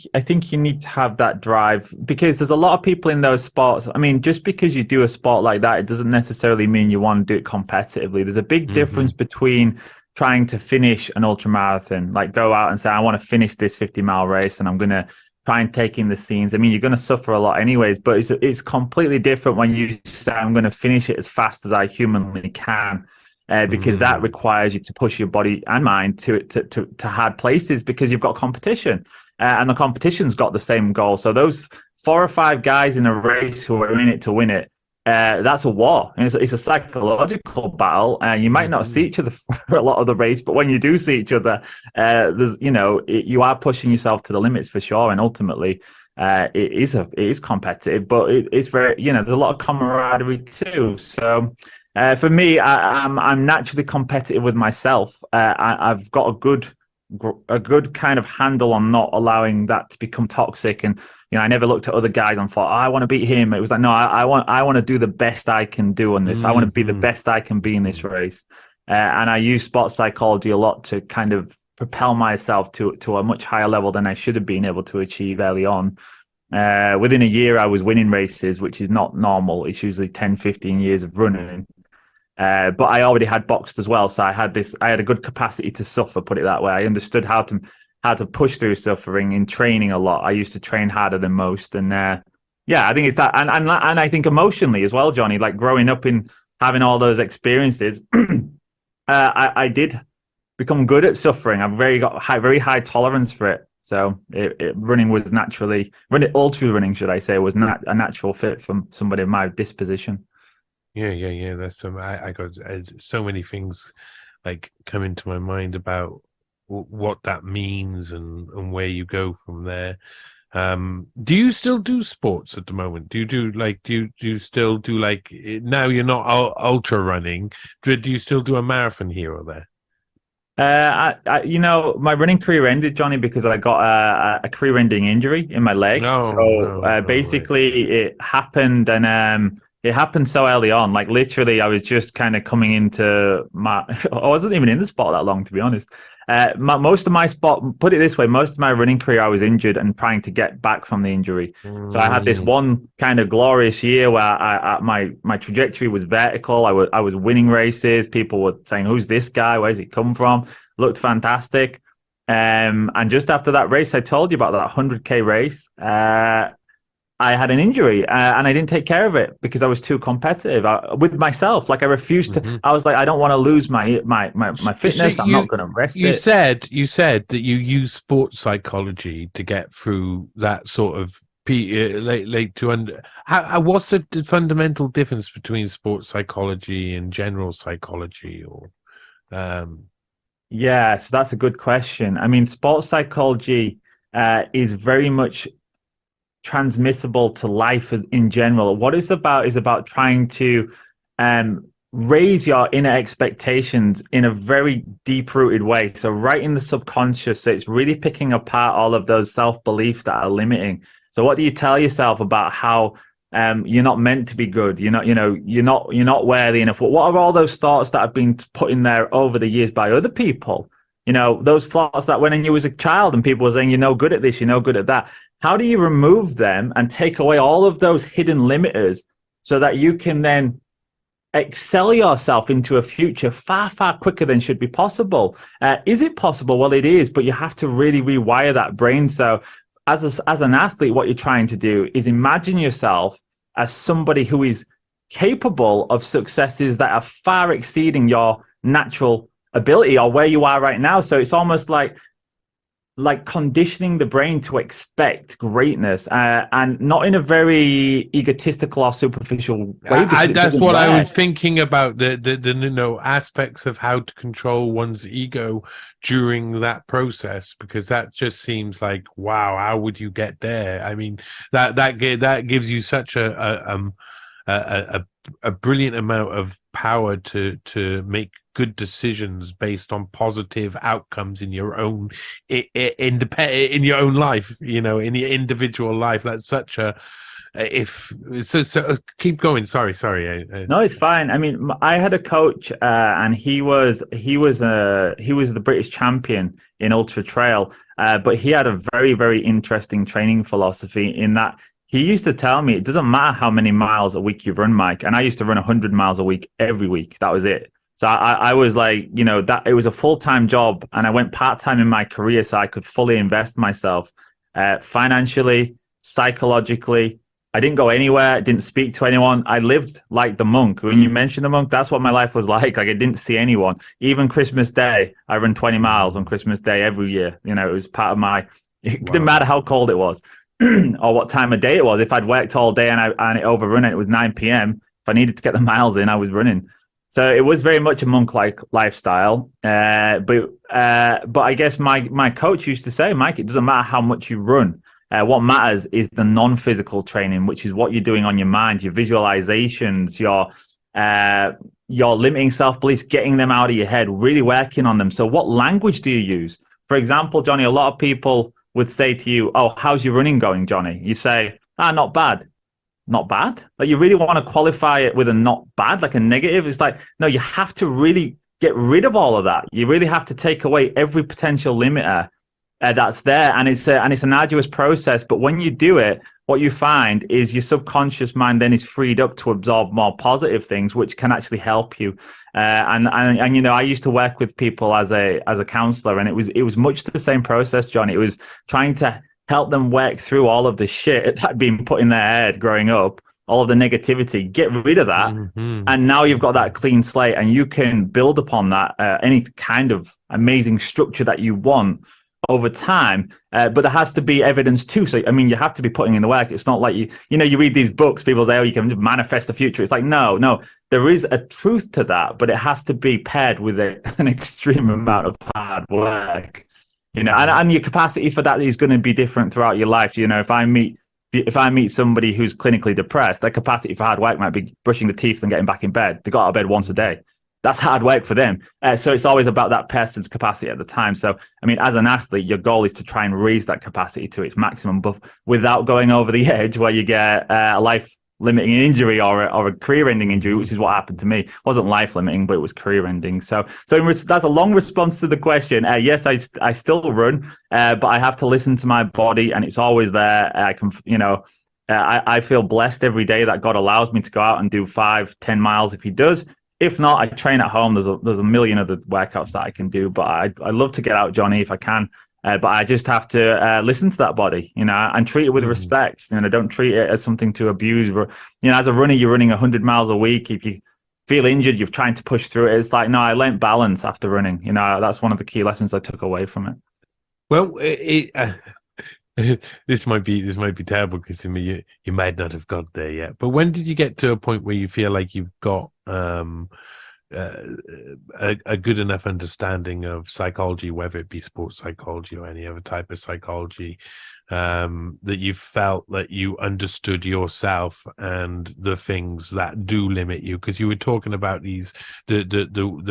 you need to have that drive, because there's a lot of people in those sports. I mean, just because you do a sport like that, it doesn't necessarily mean you want to do it competitively. There's a big difference between trying to finish an ultramarathon, like go out and say, I want to finish this 50-mile race and I'm going to try and take in the scenes. I mean, you're going to suffer a lot anyways, but it's completely different when you say, I'm going to finish it as fast as I humanly can. Because that requires you to push your body and mind to hard places, because you've got competition, and the competition's got the same goal. So those 4 or 5 guys in a race who are in it to win it, that's a war. And it's a psychological battle, and you might not see each other for a lot of the race, but when you do see each other, you are pushing yourself to the limits for sure. And ultimately, it is competitive, but it's very, there's a lot of camaraderie too. So. For me, I'm naturally competitive with myself. I've got a good kind of handle on not allowing that to become toxic. And I never looked at other guys and thought, I want to beat him. It was like, no, I want to do the best I can do on this. I want to be the best I can be in this race. And I use sports psychology a lot to kind of propel myself to a much higher level than I should have been able to achieve early on. Within a year, I was winning races, which is not normal. It's usually 10, 15 years of running. But I already had boxed as well, so I had a good capacity to suffer, put it that way. I understood how to push through suffering in training a lot. I used to train harder than most, and I think it's that, and I think emotionally as well, Johnny. Like growing up in having all those experiences, I did become good at suffering. I've very high tolerance for it. So running was ultra running, should I say, was a natural fit from somebody of my disposition. Yeah. That's some. I got so many things like come into my mind about what that means and where you go from there. Do you still do sports at the moment? Do you still do like now you're not ultra running? Do you still do a marathon here or there? My running career ended, Johnny, because I got a career-ending injury in my leg. No, So no, no way. basically, it happened, and it happened so early on. Like literally, I was just kind of coming into my. I wasn't even in the sport that long, to be honest. Most of my sport, put it this way, most of my running career, I was injured and trying to get back from the injury. So I had this Mm, one kind of glorious year where my trajectory was vertical. I was winning races. People were saying, "Who's this guy? Where's he come from?" Looked fantastic. And just after that race, I told you about that 100K race. I had an injury and I didn't take care of it because I was too competitive with myself. Like I refused to. mhm. I was like, I don't want to lose my So fitness. I'm not going to rest it. you said that you use sports psychology to get through that sort of like to under what's the fundamental difference between sports psychology and general psychology or um Yeah, so that's a good question. I mean, sports psychology is very much transmissible to life in general. What it's about is about trying to raise your inner expectations in a very deep rooted way. So, right in the subconscious, so it's really picking apart all of those self beliefs that are limiting. So, what do you tell yourself about how you're not meant to be good? You're not worthy enough. What are all those thoughts that have been put in there over the years by other people? Those thoughts that when you was a child and people were saying, you're no good at this, you're no good at that. How do you remove them and take away all of those hidden limiters so that you can then excel yourself into a future far, far quicker than should be possible? Is it possible? Well, it is, but you have to really rewire that brain. So as an athlete, what you're trying to do is imagine yourself as somebody who is capable of successes that are far exceeding your natural ability or where you are right now. So it's almost like conditioning the brain to expect greatness and not in a very egotistical or superficial way because it that's doesn't what I work. was thinking about the aspects of how to control one's ego during that process because that just seems like wow, how would you get there? I mean that gives you such a a brilliant amount of power to make good decisions based on positive outcomes in your own independent in your own life, in your individual life. That's such a if so keep going. Sorry. No, it's fine. I mean, I had a coach, and he was the British champion in ultra trail, but he had a very very interesting training philosophy in that he used to tell me it doesn't matter how many miles a week you run, Mike. And I used to run 100 miles a week every week. That was it. So I was like, that it was a full-time job, and I went part-time in my career so I could fully invest myself financially, psychologically. I didn't go anywhere, didn't speak to anyone. I lived like the monk. When you mentioned the monk, that's what my life was like. Like I didn't see anyone. Even Christmas Day, I run 20 miles on Christmas Day every year. It was part of my, it didn't matter Wow. how cold it was or what time of day it was. If I'd worked all day and it overrun and it was 9 p.m., if I needed to get the miles in, I was running. So it was very much a monk-like lifestyle. But I guess my coach used to say, Mike, it doesn't matter how much you run. What matters is the non-physical training, which is what you're doing on your mind, your visualizations, your limiting self-beliefs, getting them out of your head, really working on them. So what language do you use? For example, Johnny, a lot of people would say to you, oh, how's your running going, Johnny? You say, not bad. Not bad? Like you really want to qualify it with a not bad, like a negative? It's like, no, you have to really get rid of all of that. You really have to take away every potential limiter that's there, and it's an arduous process. But when you do it, what you find is your subconscious mind then is freed up to absorb more positive things, which can actually help you. And I used to work with people as a counselor, and it was much the same process, John. It was trying to help them work through all of the shit that had been put in their head growing up, all of the negativity, get rid of that. Mm-hmm. And now you've got that clean slate and you can build upon that, any kind of amazing structure that you want over time, but there has to be evidence too. So, I mean, you have to be putting in the work. It's not like you read these books, people say, oh, you can just manifest the future. It's like, no, there is a truth to that, but it has to be paired with an extreme amount of hard work, and your capacity for that is going to be different throughout your life. If I meet somebody who's clinically depressed, their capacity for hard work might be brushing the teeth and getting back in bed. They got out of bed once a day. That's hard work for them. So it's always about that person's capacity at the time. So, I mean, as an athlete, your goal is to try and raise that capacity to its maximum, but without going over the edge where you get a life-limiting injury or a career-ending injury, which is what happened to me. It wasn't life-limiting, but it was career-ending. So that's a long response to the question. Yes, I still run, but I have to listen to my body, and it's always there. I can, I feel blessed every day that God allows me to go out and do 5-10 miles if He does. If not, I train at home. There's a million other workouts that I can do, but I love to get out, Johnny, if I can. But I just have to listen to that body, and treat it with respect. I don't treat it as something to abuse. As a runner, you're running 100 miles a week. If you feel injured, you're trying to push through it. It's like, no, I learned balance after running. That's one of the key lessons I took away from it. Well, this might be terrible because you might not have got there yet. But when did you get to a point where you feel like you've got a good enough understanding of psychology, whether it be sports psychology or any other type of psychology, that you felt that you understood yourself and the things that do limit you? Because you were talking about the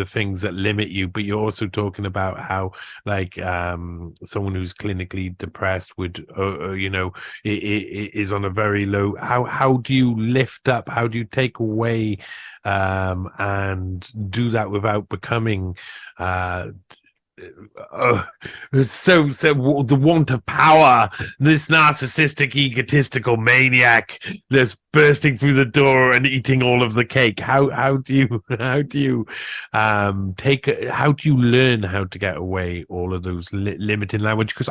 things that limit you, but you're also talking about how, like, someone who's clinically depressed would, is on a very low. How do you lift up? How do you take away, and do that without becoming so the want of power, this narcissistic, egotistical maniac that's bursting through the door and eating all of the cake? How do you learn how to get away all of those limiting language? Because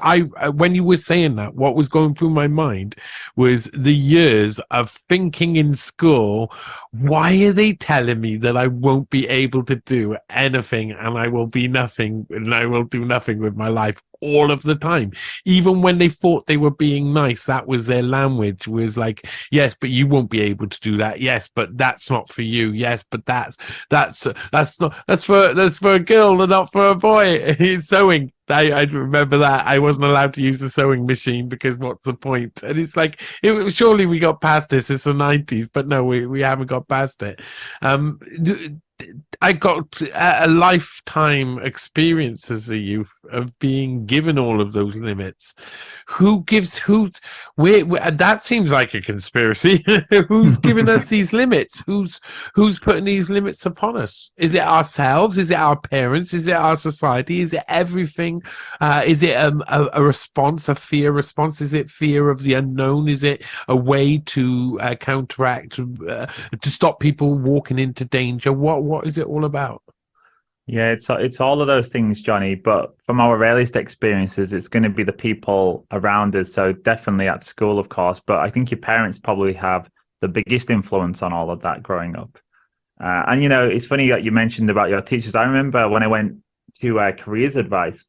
when you were saying that, what was going through my mind was the years of thinking in school, why are they telling me that I won't be able to do anything and I will be nothing and I will do nothing with my life all of the time? Even when they thought they were being nice, that was their language, was like, yes, but you won't be able to do that. Yes, but that's not for you. Yes, but that's for a girl and not for a boy. It's sewing. I remember that I wasn't allowed to use the sewing machine because what's the point? And it's like, surely we got past this. It's the 90s, but no, we haven't got past it. I got a lifetime experience as a youth of being given all of those limits. That seems like a conspiracy. Who's giving us these limits? Who's putting these limits upon us? Is it ourselves? Is it our parents? Is it our society? Is it everything? Is it a response, a fear response? Is it fear of the unknown? Is it a way to counteract, to stop people walking into danger? What is it all about? Yeah, it's all of those things, Johnny. But from our earliest experiences, it's going to be the people around us. So definitely at school, of course. But I think your parents probably have the biggest influence on all of that growing up. And it's funny that you mentioned about your teachers. I remember when I went to careers advice,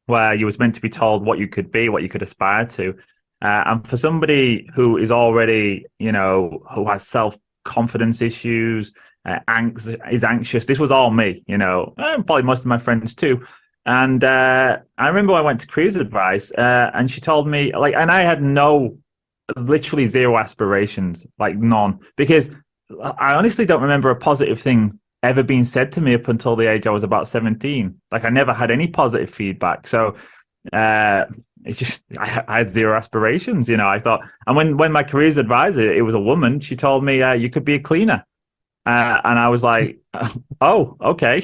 where you was meant to be told what you could be, what you could aspire to. And for somebody who is already, who has self-confidence issues, is anxious. This was all me, probably most of my friends too. And I remember I went to careers advice, and she told me, and I had literally zero aspirations, like none, because I honestly don't remember a positive thing ever being said to me up until the age I was about 17. Like, I never had any positive feedback. So it's just, I had zero aspirations, I thought. And when my careers advisor, it was a woman, she told me, you could be a cleaner. And I was like, oh, okay.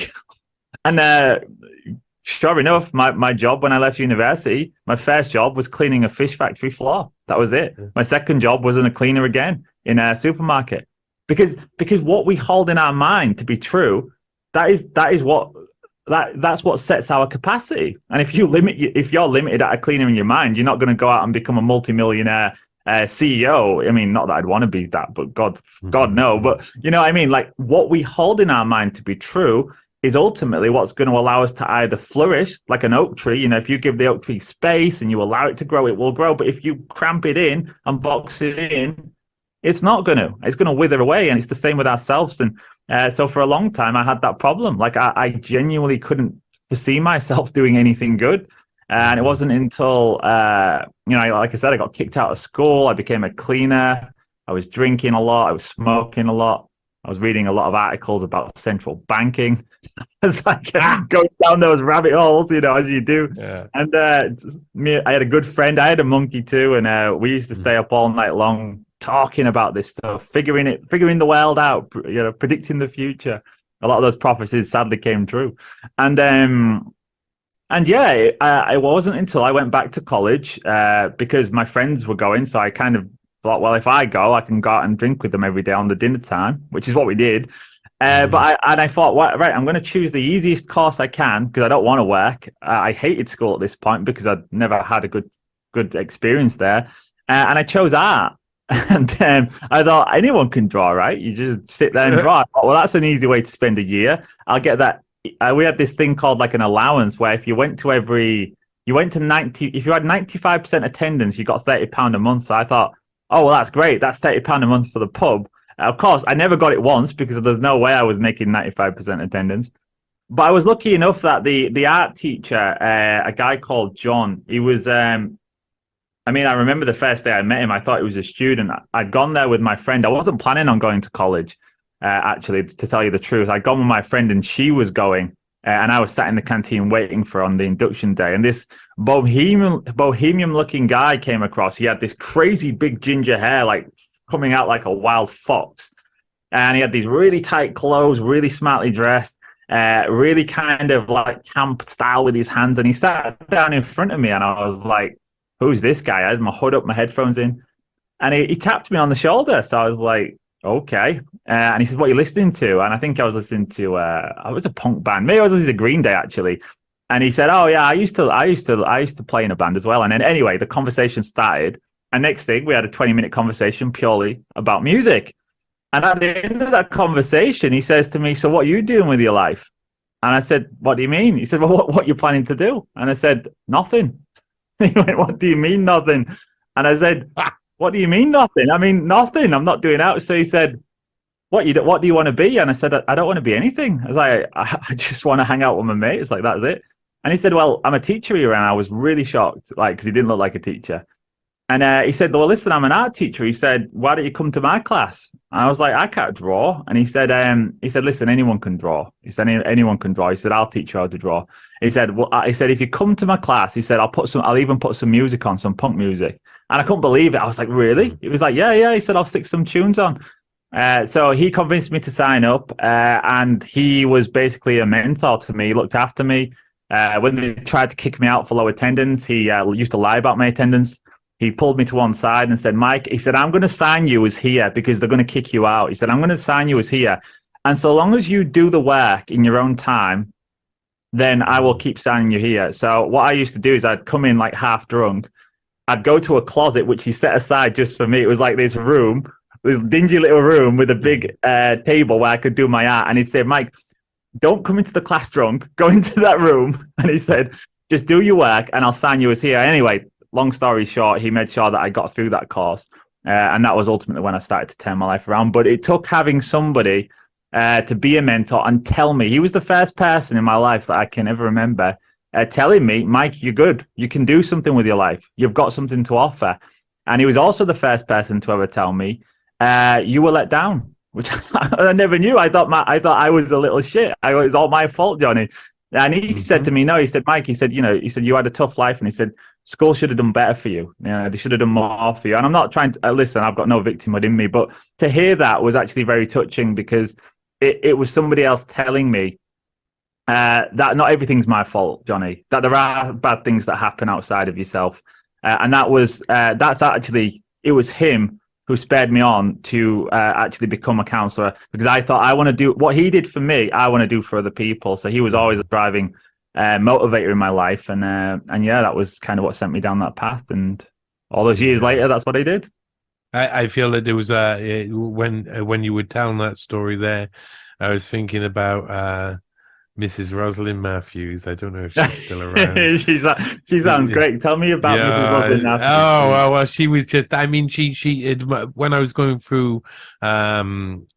And sure enough, my job when I left university, my first job was cleaning a fish factory floor. That was it. My second job was a cleaner again in a supermarket. Because what we hold in our mind to be true, that's what sets our capacity. And if you're limited at a cleaner in your mind, you're not going to go out and become a multimillionaire CEO. I mean, not that I'd want to be that, but God no. But you know what I mean? Like, what we hold in our mind to be true is ultimately what's going to allow us to either flourish like an oak tree. If you give the oak tree space and you allow it to grow, it will grow. But if you cramp it in and box it in, it's not going to. It's going to wither away. And it's the same with ourselves. And so for a long time, I had that problem. Like I genuinely couldn't foresee myself doing anything good. And it wasn't until, like I said, I got kicked out of school. I became a cleaner. I was drinking a lot. I was smoking a lot. I was reading a lot of articles about central banking. It's like going down those rabbit holes, as you do. Yeah. And I had a good friend. I had a monkey too. And we used to stay up all night long talking about this stuff, figuring the world out, predicting the future. A lot of those prophecies sadly came true. And yeah, it wasn't until I went back to college because my friends were going. So I kind of thought, well, if I go, I can go out and drink with them every day on the dinner time, which is what we did. But I thought, right, I'm going to choose the easiest course I can because I don't want to work. I hated school at this point because I'd never had a good experience there. And I chose art. And then I thought, anyone can draw, right? You just sit there and draw. Well, that's an easy way to spend a year. I'll get that. We had this thing called like an allowance where if you went to 90, if you had 95% attendance, you got £30 a month. So I thought, oh, well, that's great. That's £30 a month for the pub. Of course, I never got it once because there's no way I was making 95% attendance. But I was lucky enough that the art teacher, a guy called John, he was, I remember the first day I met him, I thought he was a student. I'd gone there with my friend. I wasn't planning on going to college, actually, to tell you the truth. I'd gone with my friend and she was going. And I was sat in the canteen waiting for on the induction day. And this bohemian-looking guy came across. He had this crazy big ginger hair, like coming out like a wild fox. And he had these really tight clothes, really smartly dressed, really kind of like camp style with his hands. And he sat down in front of me and I was like, who's this guy? I had my hood up, my headphones in. And he tapped me on the shoulder. So I was like, okay. And he says, what are you listening to? And I think I was listening to, I was a punk band. Maybe I was listening to Green Day, actually. And he said, oh, yeah, I used to play in a band as well. And then anyway, the conversation started. And next thing, we had a 20-minute conversation purely about music. And at the end of that conversation, he says to me, so what are you doing with your life? And I said, what do you mean? He said, well, what are you planning to do? And I said, nothing. He went, what do you mean nothing? And I said, what do you mean nothing? I mean, nothing. I'm not doing out. So he said, what do you want to be? And I said, I don't want to be anything. I was like, I just want to hang out with my mates. Like, that's it. And he said, well, I'm a teacher here. And I was really shocked, like, because he didn't look like a teacher. And he said, well, listen, I'm an art teacher. He said, why don't you come to my class? And I was like, I can't draw. And he said, listen, anyone can draw. He said, anyone can draw. He said, I'll teach you how to draw. He said, if you come to my class, he said, I'll even put some music on, some punk music. And I couldn't believe it. I was like, really? He was like, yeah. He said, I'll stick some tunes on. So he convinced me to sign up. And he was basically a mentor to me. He looked after me. When they tried to kick me out for low attendance, he used to lie about my attendance. He pulled me to one side and said, Mike, he said, I'm going to sign you as here because they're going to kick you out. He said, I'm going to sign you as here. And so long as you do the work in your own time, then I will keep signing you here. So what I used to do is I'd come in like half drunk. I'd go to a closet, which he set aside just for me. It was like this dingy little room with a big table where I could do my art. And he'd say, Mike, don't come into the class drunk. Go into that room. And he said, just do your work and I'll sign you as here. Anyway, long story short, he made sure that I got through that course. And that was ultimately when I started to turn my life around. But it took having somebody to be a mentor and tell me. He was the first person in my life that I can ever remember telling me, Mike, you're good. You can do something with your life. You've got something to offer. And he was also the first person to ever tell me, you were let down, which I never knew. I thought I was a little shit. It was all my fault, Johnny. And he said to me, no, he said, Mike, he said, you had a tough life. And he said, school should have done better for you. They should have done more for you. And I'm not trying to listen, I've got no victimhood in me, but to hear that was actually very touching because it was somebody else telling me that not everything's my fault, Johnny, that there are bad things that happen outside of yourself. And it was him who spurred me on to actually become a counselor because I thought I want to do what he did for me. I want to do for other people. So he was always a driving motivator in my life. And yeah, that was kind of what sent me down that path. And all those years later, that's what I did. I feel that there was when you were telling that story there, I was thinking about Mrs. Rosalind Matthews. I don't know if she's still around. She sounds great. Tell me about Mrs. Yeah. Rosalind Matthews, Oh, please. well, she was just, I mean, when I was going through, um,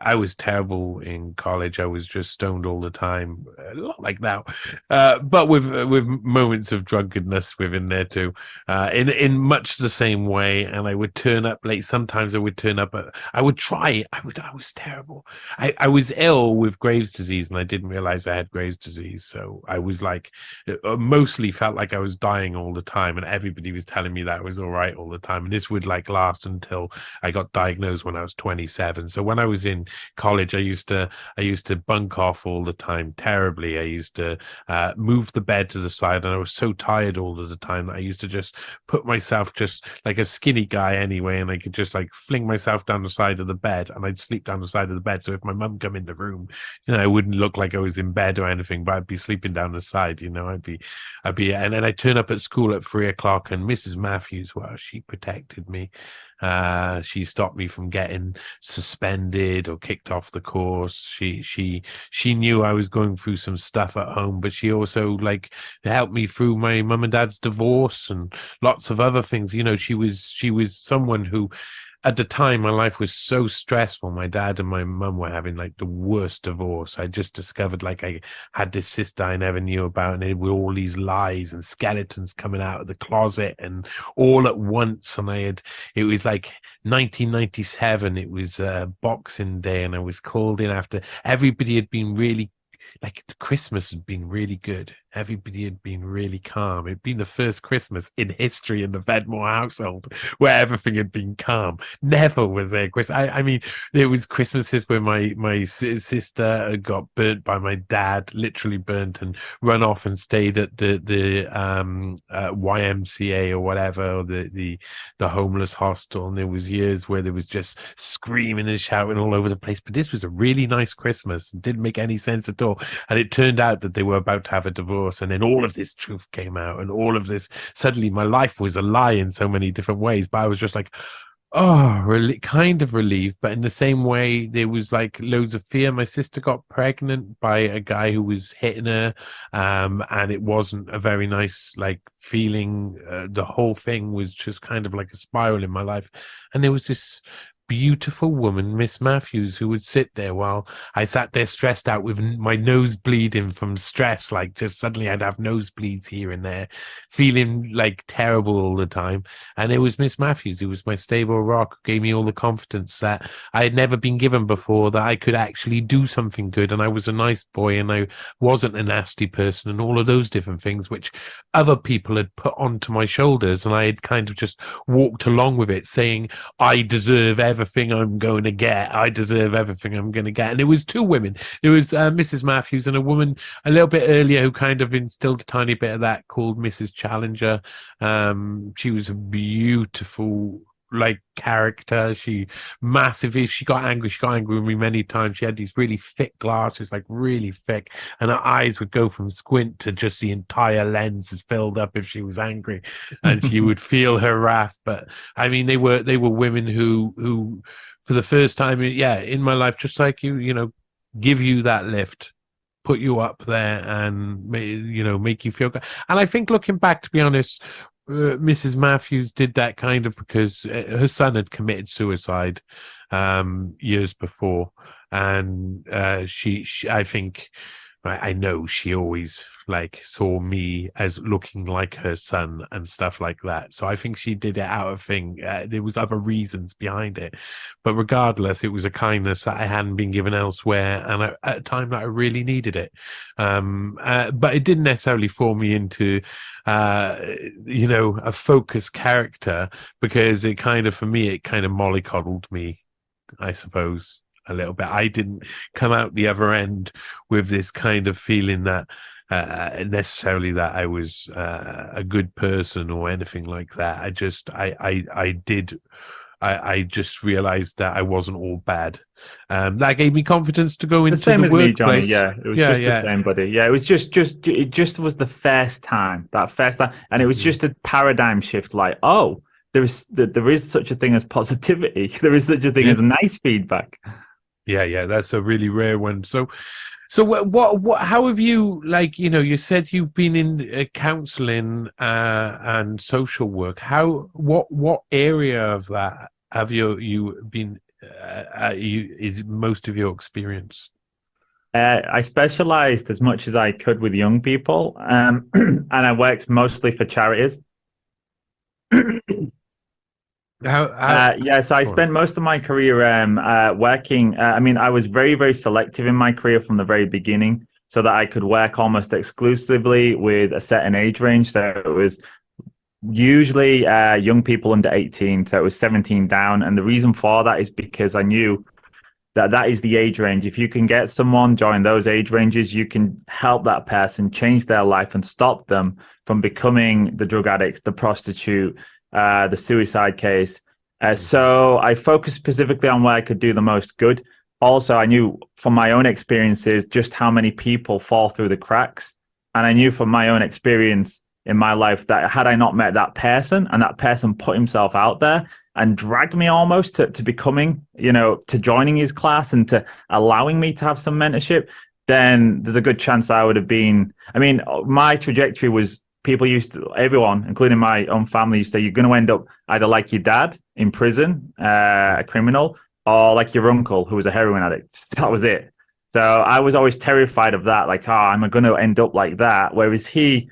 I was terrible in college. I was just stoned all the time, a lot like now, but with moments of drunkenness within there too, in much the same way. And I would turn up late. Sometimes I would turn up. I would try. I was terrible. I was ill with Graves' disease, and I didn't realize I had Graves' disease. So I was like, mostly felt like I was dying all the time, and everybody was telling me that I was all right all the time. And this would like last until I got diagnosed when I was 27. So when I was in college, I used to bunk off all the time terribly. I used to move the bed to the side, and I was so tired all of the time that I used to just put myself just like a skinny guy anyway, and I could just like fling myself down the side of the bed, and I'd sleep down the side of the bed. So if my mum come in the room, I wouldn't look like I was in bed or anything, but I'd be sleeping down the side. And then I turn up at school at 3 o'clock, and Mrs. Matthews, well, she protected me. She stopped me from getting suspended or kicked off the course. She knew I was going through some stuff at home, but she also like helped me through my mum and dad's divorce and lots of other things. She was someone who, at the time, my life was so stressful. My dad and my mum were having like the worst divorce. I just discovered like I had this sister I never knew about, and there were all these lies and skeletons coming out of the closet and all at once. And it was like 1997. It was Boxing Day, and I was called in after everybody had been really, like, the Christmas had been really good. Everybody had been really calm. It'd been the first Christmas in history in the Vedmore household where everything had been calm. Never was there Christmas. I mean, there was Christmases where my sister got burnt by my dad, literally burnt, and run off and stayed at the YMCA or whatever, or the homeless hostel. And there was years where there was just screaming and shouting all over the place. But this was a really nice Christmas. It didn't make any sense at all. And it turned out that they were about to have a divorce. And then all of this truth came out, and all of this, suddenly my life was a lie in so many different ways. But I was just like, oh, really, kind of relieved. But in the same way, there was like loads of fear. My sister got pregnant by a guy who was hitting her, and it wasn't a very nice like feeling. The whole thing was just kind of like a spiral in my life. And there was this beautiful woman, Miss Matthews, who would sit there while I sat there stressed out with my nose bleeding from stress. Like, just suddenly I'd have nosebleeds here and there, feeling like terrible all the time. And it was Miss Matthews who was my stable rock, who gave me all the confidence that I had never been given before, that I could actually do something good, and I was a nice boy, and I wasn't a nasty person, and all of those different things which other people had put onto my shoulders. And I had kind of just walked along with it, saying, I deserve everything I'm going to get. I deserve everything I'm going to get. And it was two women. It was Mrs. Matthews and a woman a little bit earlier who kind of instilled a tiny bit of that, called Mrs. Challenger. She was a beautiful like character. She got angry with me many times. She had these really thick glasses, like really thick, and her eyes would go from squint to just the entire lens is filled up if she was angry, and she would feel her wrath. But I mean, they were women who for the first time, in my life, just like you, give you that lift, put you up there, and make you feel good. And I think, looking back, to be honest, Mrs. Matthews did that kind of because her son had committed suicide years before, and she I think, I know she always like saw me as looking like her son and stuff like that. So I think she did it out of thing. There was other reasons behind it, but regardless, it was a kindness that I hadn't been given elsewhere, and at a time that I really needed it. But it didn't necessarily form me into, a focused character, because it kind of, for me, it kind of mollycoddled me, I suppose, a little bit. I didn't come out the other end with this kind of feeling that necessarily that I was a good person or anything like that. I just realized that I wasn't all bad. That gave me confidence to go into the same the as me, Johnny. workplace. Yeah, it was just the same, buddy. Yeah, it was just was the first time, and it was just a paradigm shift. Like, oh, there is such a thing as positivity. There is such a thing as nice feedback. Yeah, that's a really rare one. So So what how have you, like, you said you've been in counseling and social work. What area of that have you been is most of your experience? I specialized as much as I could with young people, and I worked mostly for charities. How Yeah, so I go on. spent most of my career working. I mean, I was very, very selective in my career from the very beginning so that I could work almost exclusively with a certain age range. So it was usually young people under 18. So it was 17 down. And the reason for that is because I knew that that is the age range. If you can get someone during those age ranges, you can help that person change their life and stop them from becoming the drug addicts, the prostitute, the suicide case. So I focused specifically on where I could do the most good. Also, I knew from my own experiences just how many people fall through the cracks. And I knew from my own experience in my life that had I not met that person and that person put himself out there and dragged me almost to becoming, to joining his class and to allowing me to have some mentorship, then there's a good chance I would have been. I mean, my trajectory was everyone, including my own family, used to say, you're going to end up either like your dad in prison, a criminal, or like your uncle who was a heroin addict. That was it. So I was always terrified of that. Like, I'm going to end up like that. Whereas he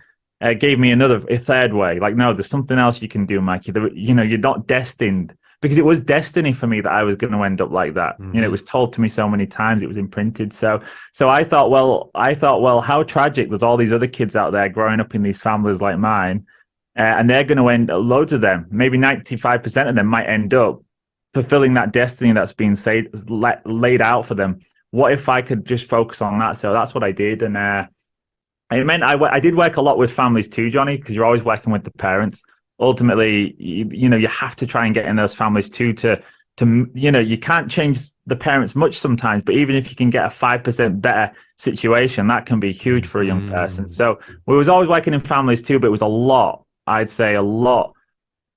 gave me a third way. Like, no, there's something else you can do, Mikey. You're not destined, because it was destiny for me that I was going to end up like that. It was told to me so many times, it was imprinted. So I thought, well, how tragic. There's all these other kids out there growing up in these families like mine, and they're going to loads of them, maybe 95% of them might end up fulfilling that destiny that's been laid out for them. What if I could just focus on that? So that's what I did. And it meant I did work a lot with families too, Johnny, because you're always working with the parents. Ultimately, you have to try and get in those families too to you can't change the parents much sometimes, but even if you can get a 5% better situation, that can be huge for a young person. So we was always working in families too, but it was a lot. I'd say a lot,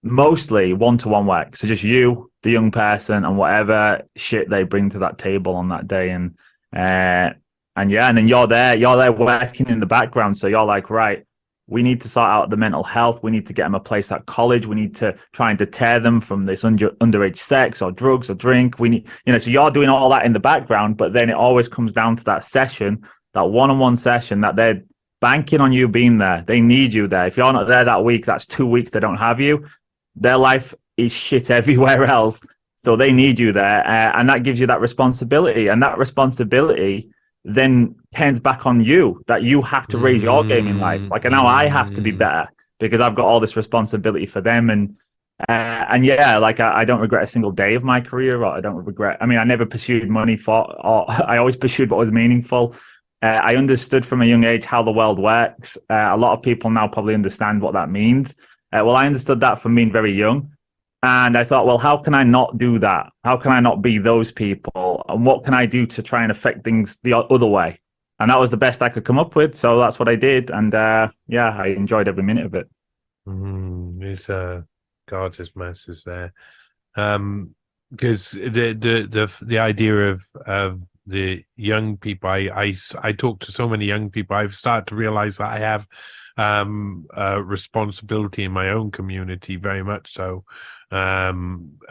mostly one-to-one work. So just you, the young person, and whatever shit they bring to that table on that day. And then you're there working in the background. So you're like, right, we need to sort out the mental health. We need to get them a place at college. We need to try and deter them from this underage sex or drugs or drink. We need, so you're doing all that in the background, but then it always comes down to that session, that one-on-one session that they're banking on you being there. They need you there. If you're not there that week, that's 2 weeks they don't have you. Their life is shit everywhere else. So they need you there. And that gives you that responsibility. And that responsibility then turns back on you, that you have to raise your game in life. Like, now I have to be better because I've got all this responsibility for them. And yeah, like I don't regret a single day of my career. Or I mean, I never pursued money or I always pursued what was meaningful. I understood from a young age how the world works. A lot of people now probably understand what that means. Well, I understood that from being very young. And I thought, well, how can I not do that? How can I not be those people? And what can I do to try and affect things the other way? And that was the best I could come up with. So that's what I did. And yeah, I enjoyed every minute of it. It's gorgeous message there. Because the idea of the young people, I talk to so many young people. I've started to realize that I have responsibility in my own community, very much so.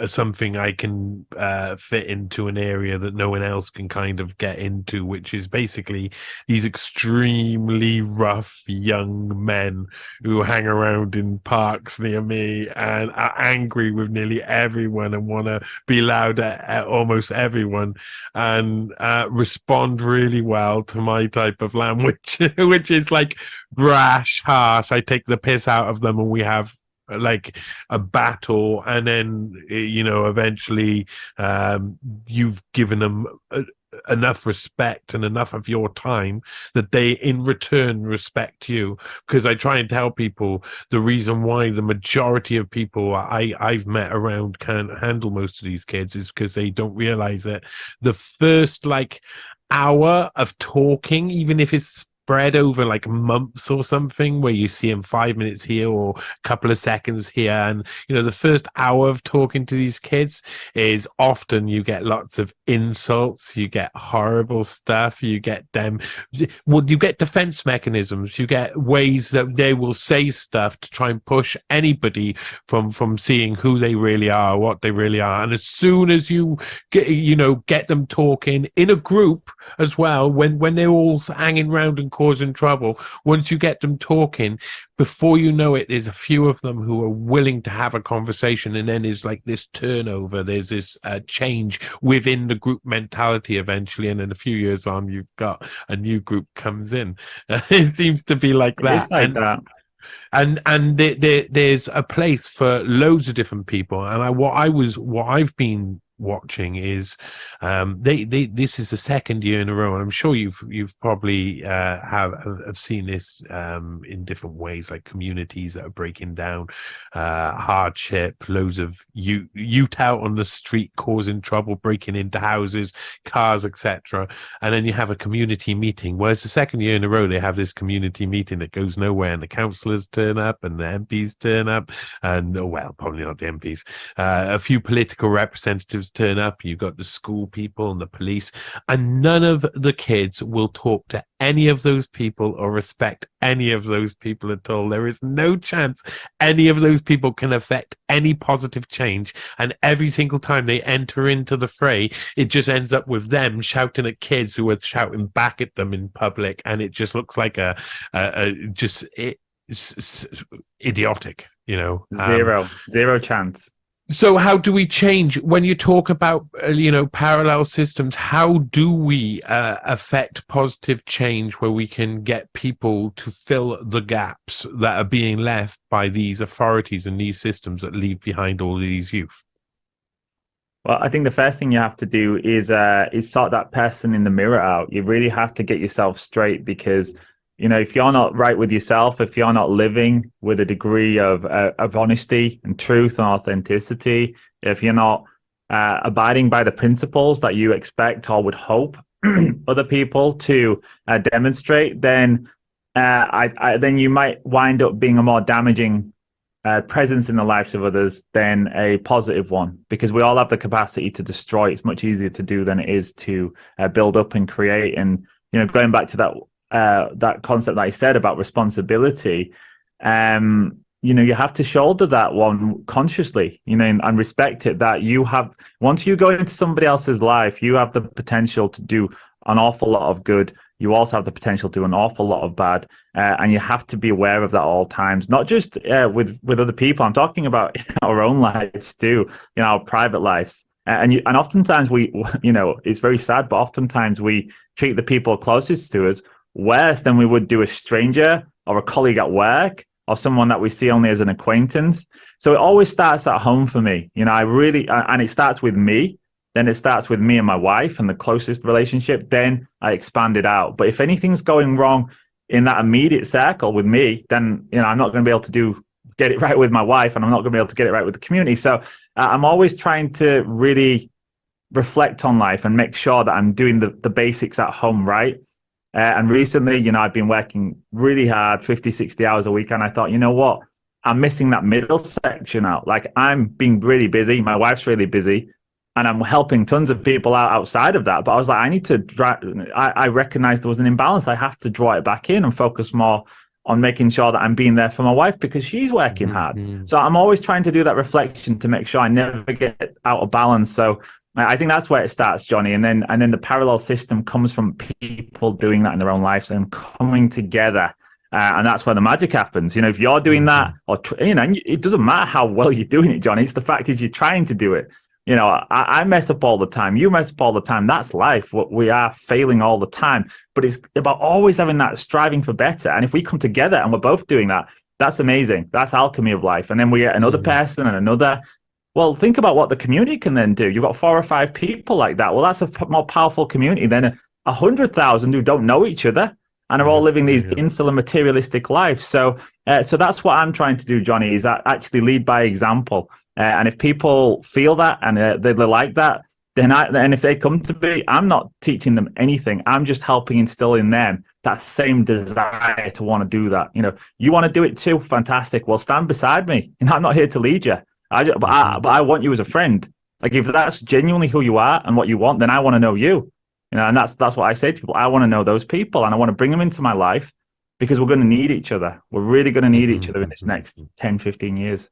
Something I can fit into an area that no one else can kind of get into, which is basically these extremely rough young men who hang around in parks near me and are angry with nearly everyone and want to be loud at almost everyone, and respond really well to my type of language, which is like brash, harsh. I take the piss out of them and we have like a battle, and then eventually you've given them enough respect and enough of your time that they in return respect you. Because I try and tell people the reason why the majority of people I've met around can't handle most of these kids is because they don't realize that the first like hour of talking, even if it's spread over like months or something, where you see them 5 minutes here or a couple of seconds here. And, the first hour of talking to these kids is often you get lots of insults, you get horrible stuff, you get defense mechanisms, you get ways that they will say stuff to try and push anybody from seeing who they really are, what they really are. And as soon as you get them talking in a group as well, when they're all hanging around and causing trouble, once you get them talking, before you know it, there's a few of them who are willing to have a conversation, and then there's like this turnover, there's this change within the group mentality eventually, and in a few years on, you've got a new group comes in. It seems to be like that. It's like that. And there's a place for loads of different people. And what I've been watching is this is the second year in a row, and I'm sure you've probably have seen this in different ways, like communities that are breaking down, hardship, loads of youth out on the street causing trouble, breaking into houses, cars, etc. And then you have a community meeting. Well, it's the second year in a row they have this community meeting that goes nowhere, and the councillors turn up and the MPs turn up, and probably not the MPs, a few political representatives turn up. You've got the school people and the police, and none of the kids will talk to any of those people or respect any of those people at all. There is no chance any of those people can affect any positive change, and every single time they enter into the fray, it just ends up with them shouting at kids who are shouting back at them in public, and it just looks like it's idiotic, Zero chance. So how do we change when you talk about, parallel systems? How do we affect positive change where we can get people to fill the gaps that are being left by these authorities and these systems that leave behind all of these youth? Well, I think the first thing you have to do is sort that person in the mirror out. You really have to get yourself straight, because if you're not right with yourself, if you're not living with a degree of honesty and truth and authenticity, if you're not abiding by the principles that you expect or would hope other people to demonstrate, then then you might wind up being a more damaging presence in the lives of others than a positive one, because we all have the capacity to destroy. It's much easier to do than it is to build up and create. And going back to that concept that I said about responsibility, you have to shoulder that one consciously, and respect it, that you have, once you go into somebody else's life, you have the potential to do an awful lot of good. You also have the potential to do an awful lot of bad, and you have to be aware of that at all times, not just with other people. I'm talking about our own lives too, our private lives. And oftentimes it's very sad, but oftentimes we treat the people closest to us worse than we would do a stranger or a colleague at work or someone that we see only as an acquaintance. So it always starts at home for me. And it starts with me. Then it starts with me and my wife and the closest relationship. Then I expand it out. But if anything's going wrong in that immediate circle with me, then I'm not going to be able to get it right with my wife, and I'm not going to be able to get it right with the community. So I'm always trying to really reflect on life and make sure that I'm doing the basics at home right. And recently, I've been working really hard, 50, 60 hours a week. And I thought, what? I'm missing that middle section out. Like, I'm being really busy. My wife's really busy. And I'm helping tons of people out outside of that. But I was like, I recognized there was an imbalance. I have to draw it back in and focus more on making sure that I'm being there for my wife, because she's working hard. So I'm always trying to do that reflection to make sure I never get out of balance. So I think that's where it starts, Johnny. And then the parallel system comes from people doing that in their own lives and coming together. And that's where the magic happens. If you're doing that, or it doesn't matter how well you're doing it, Johnny. It's the fact is you're trying to do it. I mess up all the time. You mess up all the time. That's life. We are failing all the time. But it's about always having that striving for better. And if we come together and we're both doing that, that's amazing. That's alchemy of life. And then we get another person and another. Well, think about what the community can then do. You've got 4 or 5 people like that. Well, that's a more powerful community than 100,000 who don't know each other and are all living these insular materialistic lives. So that's what I'm trying to do, Johnny, is actually lead by example. And if people feel that and they like that, then if they come to me, I'm not teaching them anything. I'm just helping instill in them that same desire to want to do that. You want to do it too. Fantastic. Well, stand beside me. I'm not here to lead you. But I want you as a friend. Like if that's genuinely who you are and what you want, then I want to know you. And that's what I say to people. I want to know those people, and I want to bring them into my life because we're going to need each other. We're really going to need each other in this next 10, 15 years.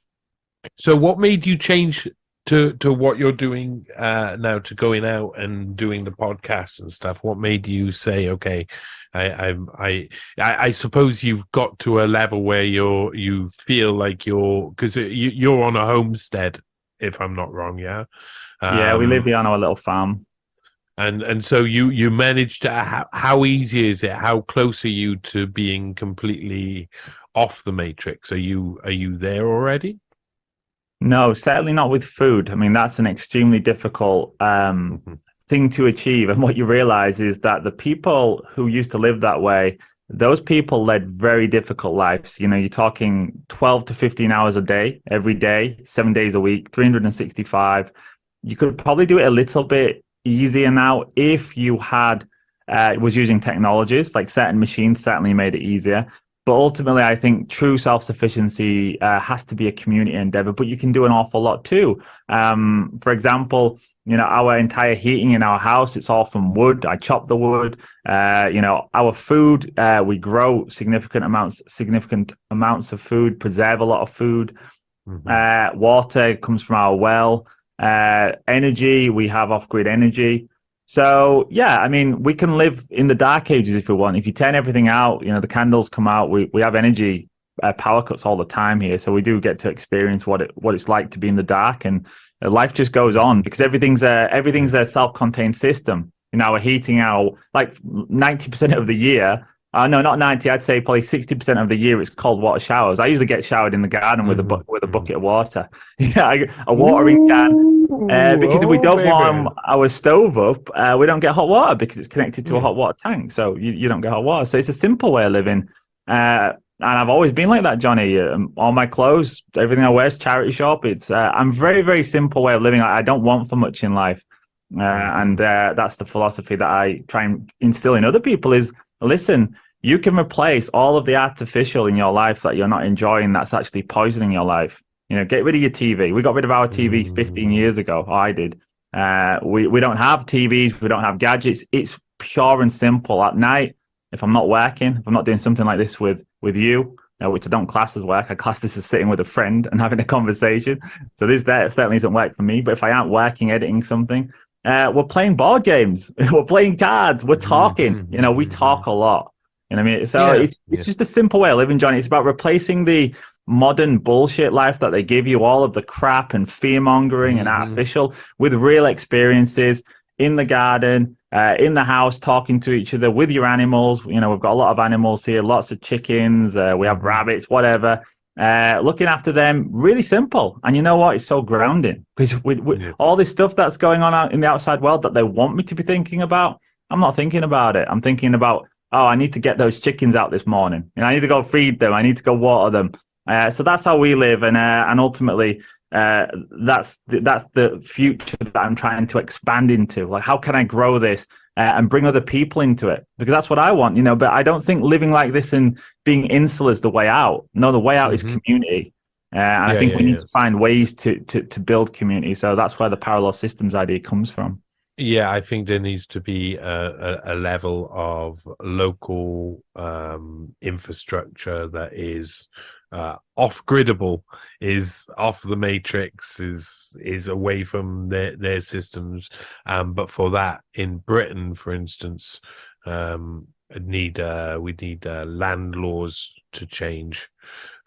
So what made you change to what you're doing now, to going out and doing the podcasts and stuff? What made you say, okay, I suppose you've got to a level where you feel like because you're on a homestead, if I'm not wrong, yeah? Yeah, we live here on our little farm. And so you managed to, how easy is it? How close are you to being completely off the matrix? Are you there already? No, certainly not with food. I mean, that's an extremely difficult thing to achieve. And what you realize is that the people who used to live that way, those people led very difficult lives. You're talking 12 to 15 hours a day, every day, 7 days a week, 365. You could probably do it a little bit easier now if you was using technologies, like certain machines certainly made it easier. But ultimately, I think true self-sufficiency has to be a community endeavor, but you can do an awful lot too. For example, our entire heating in our house, it's all from wood. I chop the wood. Our food, we grow significant amounts of food, preserve a lot of food. Water comes from our well. Energy, we have off-grid energy. So, yeah, I mean, we can live in the dark ages if we want. If you turn everything out, the candles come out. We have energy power cuts all the time here. So we do get to experience what it's like to be in the dark. And life just goes on because everything's a self-contained system. Our heating, like 90% of the year, no, not 90, I'd say probably 60% of the year it's cold water showers. I usually get showered in the garden with a bucket of water. Yeah, a watering can. Because if we don't warm our stove up, we don't get hot water because it's connected to a hot water tank. So you don't get hot water. So it's a simple way of living. And I've always been like that, Johnny. All my clothes, everything I wear is charity shop. I'm very, very simple way of living. I don't want for much in life. And that's the philosophy that I try and instill in other people is, listen, you can replace all of the artificial in your life that you're not enjoying that's actually poisoning your life. Get rid of your TV. We got rid of our TVs 15 years ago. Or I did. We don't have TVs. We don't have gadgets. It's pure and simple. At night, if I'm not working, if I'm not doing something like this with you, which I don't class as work, I class this as sitting with a friend and having a conversation. So this certainly isn't work for me. But if I aren't working, editing something, we're playing board games. We're playing cards. We're talking. We talk a lot. You know what I mean? So it's just a simple way of living, Johnny. It's about replacing the modern bullshit life that they give you, all of the crap and fear mongering and artificial, with real experiences in the garden, in the house, talking to each other with your animals. We've got a lot of animals here, lots of chickens. We have rabbits, whatever. Looking after them, really simple. And you know what? It's so grounding because all this stuff that's going on out in the outside world that they want me to be thinking about, I'm not thinking about it. I'm thinking about, I need to get those chickens out this morning. I need to go feed them. I need to go water them. So that's how we live, and ultimately, that's the future that I'm trying to expand into. Like, how can I grow this and bring other people into it? Because that's what I want, But I don't think living like this and being insular is the way out. No, the way out is community, and I think we need to find ways to build community. So that's where the parallel systems idea comes from. Yeah, I think there needs to be a level of local infrastructure that is off-griddable, is off the matrix, is away from their systems. But for that, in Britain, for instance, we need land laws to change.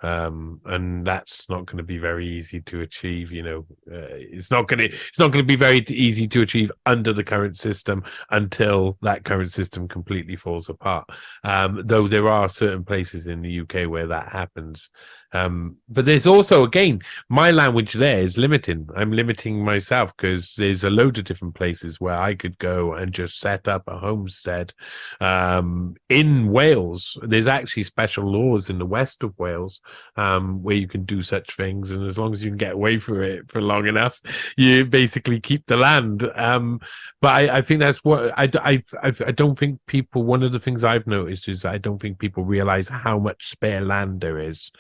And that's not going to be very easy to achieve. It's not going to be very easy to achieve under the current system until that current system completely falls apart. Though there are certain places in the UK where that happens. But there's also, again, my language there is limiting. I'm limiting myself because there's a load of different places where I could go and just set up a homestead. In Wales, there's actually special laws in the west of Wales where you can do such things, and as long as you can get away from it for long enough, you basically keep the land. But I think that's what I don't think people. One of the things I've noticed is I don't think people realize how much spare land there is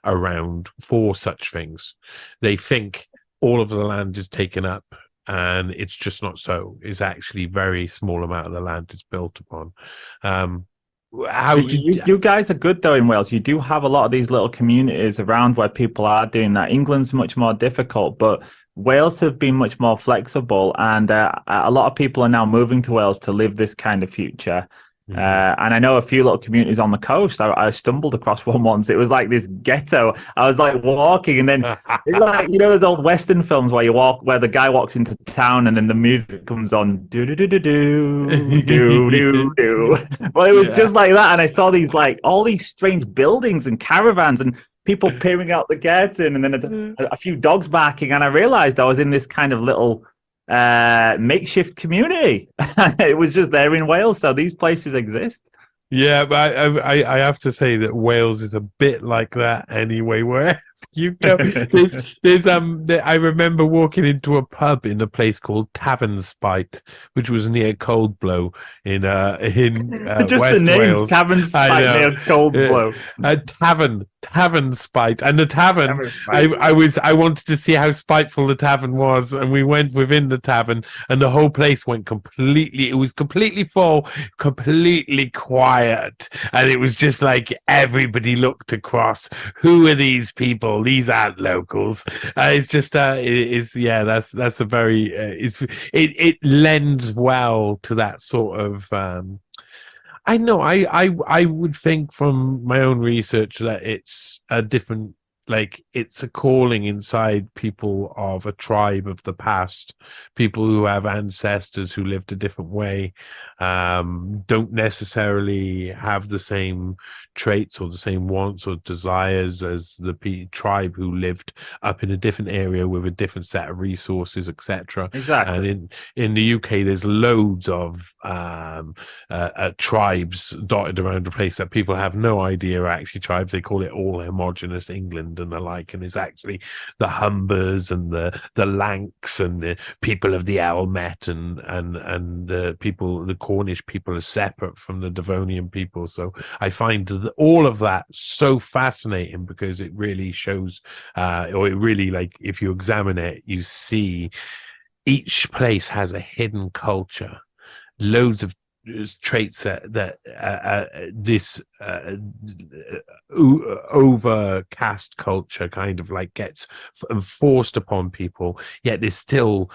around for such things. They think all of the land is taken up, and it's just not so. It's actually very small amount of the land it's built upon. How did you guys are good though in Wales? You do have a lot of these little communities around where people are doing that. England's much more difficult, but Wales have been much more flexible, and a lot of people are now moving to Wales to live this kind of future. And I know a few little communities on the coast. I stumbled across one once. It was like this ghetto. I was like walking, and then it's like, you know, those old Western films where you walk, where the guy walks into town and then the music comes on. Do do do do do do do do. Well, it was just like that, and I saw these like all these strange buildings and caravans and people peering out the curtain, and then a few dogs barking, and I realized I was in this kind of little makeshift community. It was just there in Wales, so these places exist. Yeah, but I have to say that Wales is a bit like that anyway. Where you go, I remember walking into a pub in a place called Tavern Spite, which was near Coldblow in just West the names, Wales. Tavern Spite near Coldblow. Tavern Spite, and the tavern. I wanted to see how spiteful the tavern was, and we went within the tavern, and the whole place went completely. It was completely full, completely quiet, and it was just like everybody looked across. Who are these people? These aren't locals. It's just that's a very it lends well to that sort of. I know. I would think from my own research that it's a different, like it's a calling inside people of a tribe of the past, people who have ancestors who lived a different way, don't necessarily have the same traits or the same wants or desires as the tribe who lived up in a different area with a different set of resources, etc. Exactly. And in the UK, there's loads of tribes dotted around the place that people have no idea are actually tribes. They call it all homogenous England and the like, and it's actually the Humbers and the Lanks and the people of the Owlmet and the Cornish people are separate from the Devonian people. So I find all of that so fascinating because it really shows, or it really, like, if you examine it, you see each place has a hidden culture, loads of traits that this overcast culture kind of like gets forced upon people, yet there's still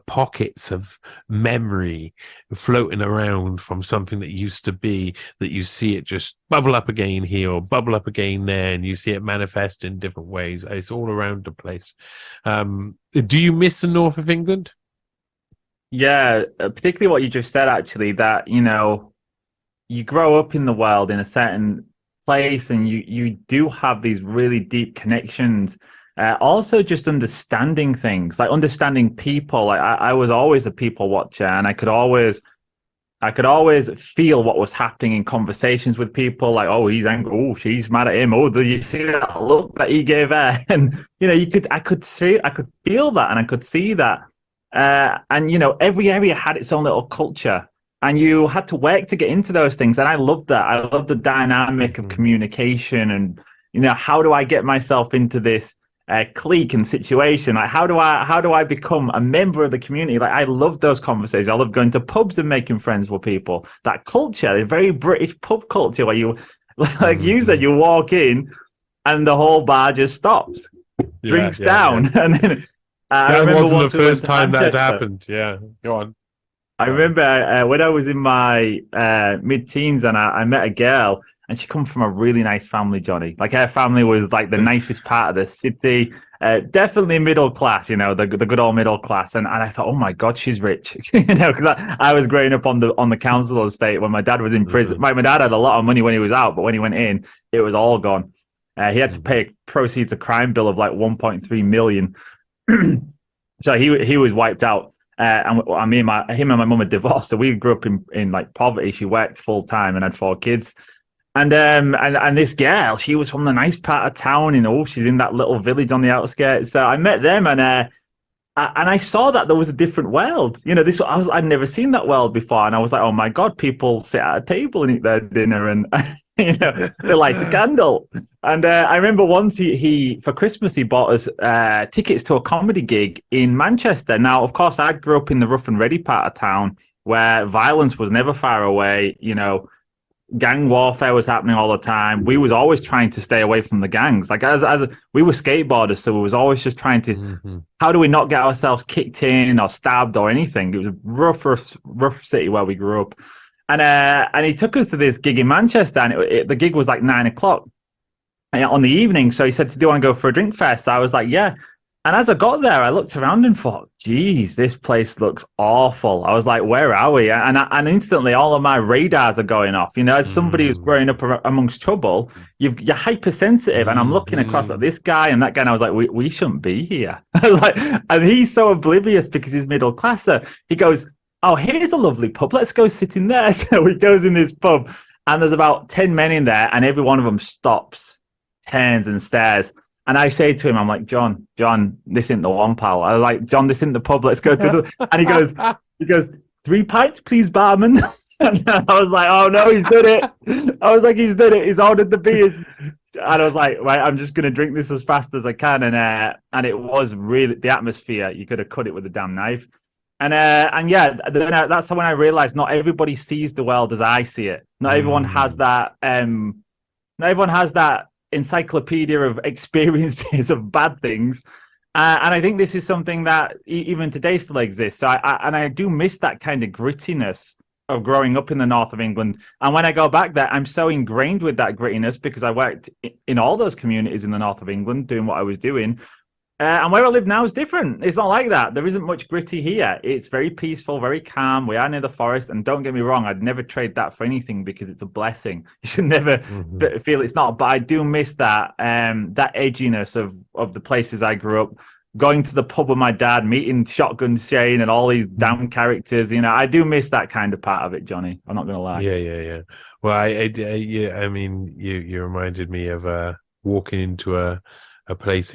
pockets of memory floating around from something that used to be, that you see it just bubble up again here or bubble up again there, and you see it manifest in different ways. It's all around the place. Do you miss the north of England? Yeah, particularly what you just said, actually, that, you know, you grow up in the world in a certain place and you do have these really deep connections. Also, just understanding things, like understanding people. I was always a people watcher, and I could always feel what was happening in conversations with people. Like, oh, he's angry. Oh, she's mad at him. Oh, do you see that look that he gave her? And, you know, I could feel that, and I could see that. And, you know, every area had its own little culture, and you had to work to get into those things. And I loved that. I love the dynamic of communication, and, you know, how do I get myself into this clique and situation? Like, how do I become a member of the community? Like, I love those conversations. I love going to pubs and making friends with people. That culture, the very British pub culture, where you, like you said, you walk in and the whole bar just stops, drinks down, and then. I remember wasn't the first time that happened. Yeah, go on. I remember when I was in my mid-teens, and I met a girl, and she come from a really nice family, Johnny. Like, her family was like the nicest part of the city, definitely middle class, you know, the good old middle class. And I thought, oh my God, she's rich, you know, because I was growing up on the council estate when my dad was in prison. My dad had a lot of money when he was out, but when he went in, it was all gone. He had to pay a proceeds of crime bill of like 1.3 million. So he was wiped out. And him and my mum had divorced, so we grew up in like poverty. She worked full time and had 4 kids. And this girl, she was from the nice part of town, she's in that little village on the outskirts. So I met them, and I saw that there was a different world. I'd never seen that world before, and I was like, oh my God, people sit at a table and eat their dinner, and they light a candle. And I remember once he for Christmas he bought us tickets to a comedy gig in Manchester. Now, of course, I grew up in the rough and ready part of town where violence was never far away. Gang warfare was happening all the time. We was always trying to stay away from the gangs. Like as we were skateboarders, so we was always just trying to, how do we not get ourselves kicked in or stabbed or anything? It was a rough city where we grew up. And he took us to this gig in Manchester, and the gig was like 9 o'clock on the evening. So he said, do you want to go for a drink first? So I was like, yeah. And as I got there, I looked around and thought, geez, this place looks awful. I was like, where are we? And instantly all of my radars are going off. As somebody who's growing up amongst trouble, you're hypersensitive. And I'm looking across at this guy and that guy, and I was like, we shouldn't be here. I was like, and he's so oblivious because he's middle class. So he goes, oh, here's a lovely pub. Let's go sit in there. So he goes in this pub, and there's about 10 men in there, and every one of them stops, turns and stares. And I say to him, I'm like, John, this isn't the one, pal. I was like, John, this isn't the pub. Let's go to the... And he goes, 3 pints, please, barman. And I was like, oh, no, he's done it. I was like, he's done it. He's ordered the beers. And I was like, right, I'm just going to drink this as fast as I can. And it was really the atmosphere. You could have cut it with a damn knife. And yeah, that's when I realized not everybody sees the world as I see it. Not everyone has that. Not everyone has that encyclopedia of experiences of bad things, and I think this is something that even today still exists. So I do miss that kind of grittiness of growing up in the north of England. And when I go back there, I'm so ingrained with that grittiness because I worked in all those communities in the north of England doing what I was doing. And where I live now is different. It's not like that. There isn't much gritty here. It's very peaceful, very calm. We are near the forest. And don't get me wrong, I'd never trade that for anything because it's a blessing. You should never feel it's not. But I do miss that that edginess of the places I grew up. Going to the pub with my dad, meeting Shotgun Shane and all these damn characters. I do miss that kind of part of it, Johnny. I'm not going to lie. Yeah. Well, I mean, you reminded me of walking into a place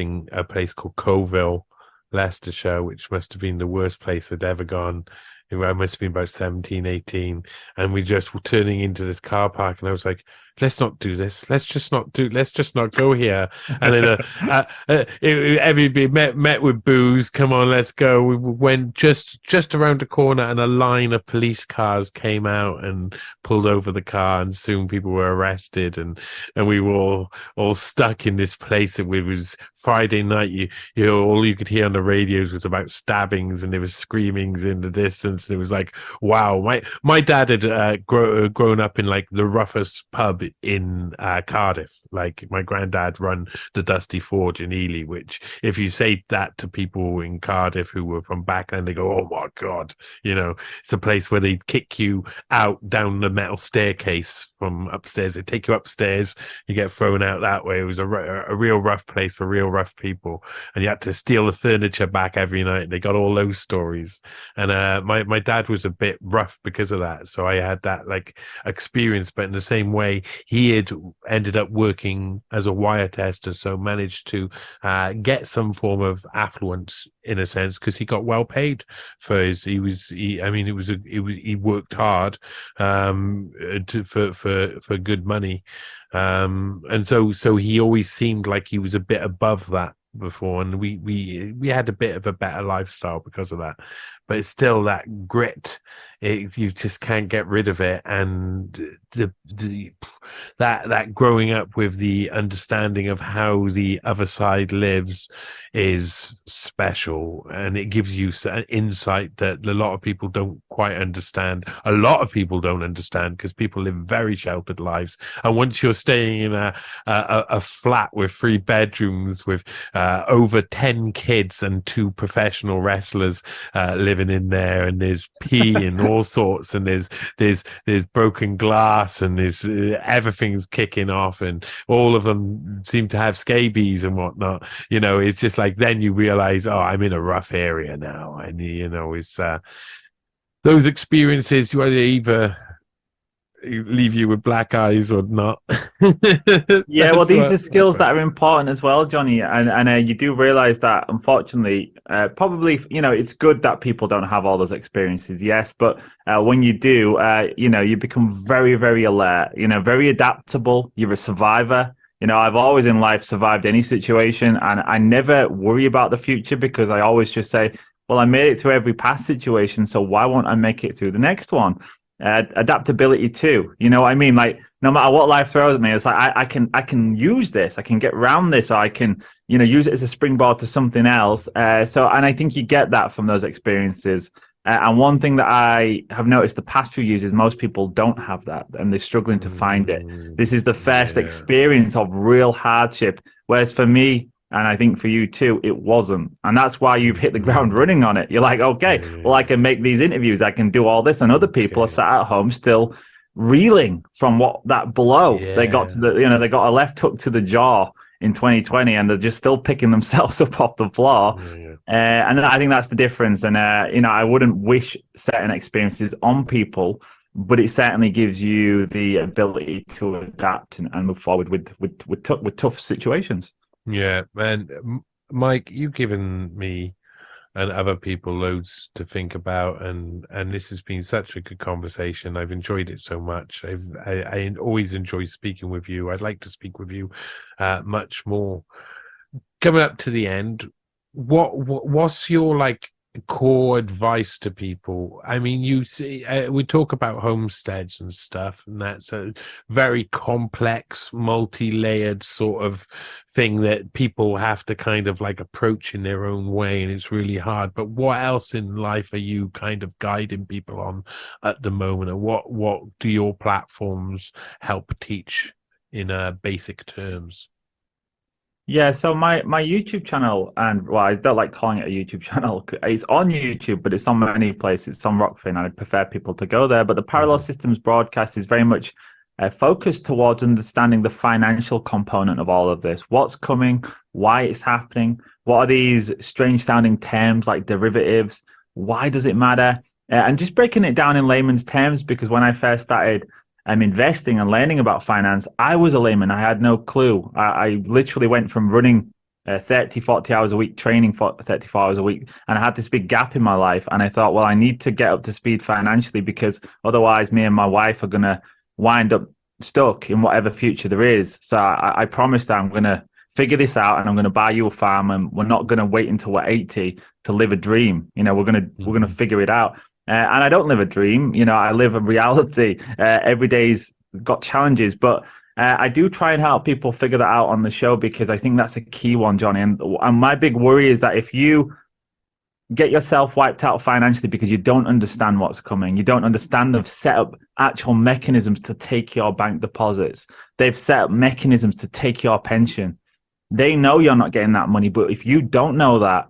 called Coville, Leicestershire, which must have been the worst place I'd ever gone. I must have been about 17, 18, and we just were turning into this car park, and I was like, let's not do this. Let's just not go here. And then everybody met with booze. Come on, let's go. We went just around the corner, and a line of police cars came out and pulled over the car, and soon people were arrested, and we were all stuck in this place. It was Friday night. You all you could hear on the radios was about stabbings, and there was screamings in the distance. And it was like, wow. My dad had grown up in like the roughest pub in Cardiff. Like my granddad run the Dusty Forge in Ely, which if you say that to people in Cardiff who were from back then, they go, oh my God, it's a place where they kick you out down the metal staircase from upstairs. They take you upstairs, you get thrown out that way. It was a real rough place for real rough people, and you had to steal the furniture back every night. They got all those stories. And my dad was a bit rough because of that, so I had that like experience. But in the same way, he had ended up working as a wire tester, so managed to get some form of affluence in a sense because he got well paid for his. He worked hard for good money, and so he always seemed like he was a bit above that before, and we had a bit of a better lifestyle because of that. But it's still that grit. You just can't get rid of it, and that growing up with the understanding of how the other side lives is special, and it gives you an insight that a lot of people don't quite understand. A lot of people don't understand because people live very sheltered lives, and once you're staying in a flat with 3 bedrooms with over 10 kids and 2 professional wrestlers living living in there, and there's pee and all sorts, and there's broken glass, and there's everything's kicking off, and all of them seem to have scabies and whatnot. It's just like then you realize, oh, I'm in a rough area now, and it's those experiences whether either leave you with black eyes or not. Yeah, well, these are skills that are important as well, Johnny, and you do realize that, unfortunately, probably, it's good that people don't have all those experiences, yes, but when you do, you become very, very alert, very adaptable. You're a survivor. I've always in life survived any situation, and I never worry about the future because I always just say, well, I made it through every past situation, so why won't I make it through the next one? Adaptability too, what I mean? Like, no matter what life throws at me, it's like I can use this, I can get around this, or I can use it as a springboard to something else. And I think you get that from those experiences. And one thing that I have noticed the past few years is most people don't have that, and they're struggling to find it. This is the first experience of real hardship, whereas for me, and I think for you too, it wasn't. And that's why you've hit the ground running on it. You're like, okay, well, I can make these interviews. I can do all this. And other people are sat at home still reeling from what that blow they got to they got a left hook to the jaw in 2020, and they're just still picking themselves up off the floor. And I think that's the difference. And, I wouldn't wish certain experiences on people, but it certainly gives you the ability to adapt and move forward with tough situations. Yeah, and Mike, you've given me and other people loads to think about, and this has been such a good conversation. I've enjoyed it so much. I always enjoy speaking with you. I'd like to speak with you much more. Coming up to the end, what's your core advice to people? I mean, you see, we talk about homesteads and stuff, and that's a very complex, multi-layered sort of thing that people have to kind of approach in their own way, and it's really hard. But what else in life are you kind of guiding people on at the moment, and what do your platforms help teach in basic terms? Yeah, so my YouTube channel, and well, I don't like calling it a YouTube channel. It's on YouTube, but it's on many places. It's on Rockfin, and I prefer people to go there. But the Parallel Systems broadcast is very much focused towards understanding the financial component of all of this. What's coming, why it's happening, what are these strange sounding terms like derivatives, why does it matter? And just breaking it down in layman's terms, because when I first started investing and learning about finance, I was a layman. I had no clue. I literally went from running 30, 40 hours a week, training for 34 hours a week, and I had this big gap in my life. And I thought, well, I need to get up to speed financially, because otherwise me and my wife are going to wind up stuck in whatever future there is. So I promised her I'm going to figure this out, and I'm going to buy you a farm, and we're not going to wait until we're 80 to live a dream. We're going to figure it out. And I don't live a dream, I live a reality. Every day's got challenges, but I do try and help people figure that out on the show, because I think that's a key one, Johnny. And my big worry is that if you get yourself wiped out financially because you don't understand what's coming, you don't understand they've set up actual mechanisms to take your bank deposits, they've set up mechanisms to take your pension. They know you're not getting that money, but if you don't know that,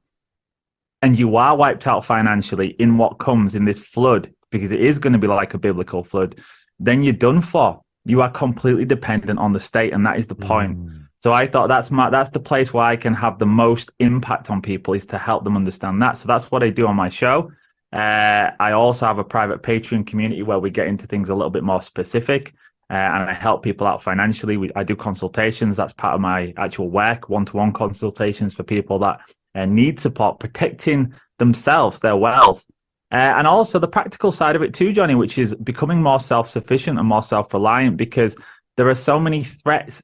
and you are wiped out financially in what comes in this flood, because it is going to be like a biblical flood, then you're done for. You are completely dependent on the state, and that is the point. So I thought that's the place where I can have the most impact on people, is to help them understand that. So that's what I do on my show. I also have a private Patreon community where we get into things a little bit more specific, and I help people out financially. I do consultations. That's part of my actual work, one-to-one consultations for people that need support protecting themselves, their wealth, and also the practical side of it too, Johnny, which is becoming more self-sufficient and more self-reliant, because there are so many threats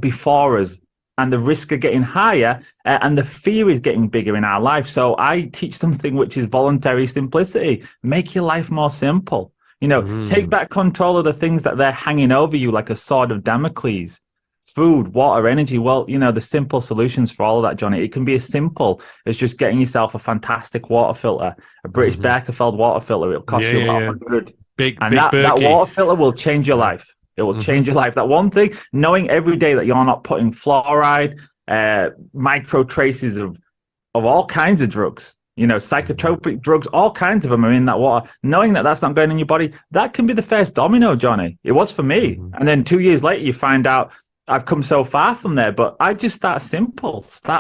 before us, and the risk of getting higher, and the fear is getting bigger in our life. So I teach something which is voluntary simplicity. Make your life more simple. Take back control of the things that they're hanging over you like a sword of Damocles. Food, water, energy. Well, the simple solutions for all of that, Johnny. It can be as simple as just getting yourself a fantastic water filter, a British Birkenfeld water filter. It'll cost you about 100. And that water filter will change your life. It will change your life. That one thing, knowing every day that you're not putting fluoride, micro traces of all kinds of drugs psychotropic drugs, all kinds of them are in that water. Knowing that that's not going in your body, that can be the first domino, Johnny. It was for me. Mm-hmm. And then 2 years later, you find out I've come so far from there. But I just start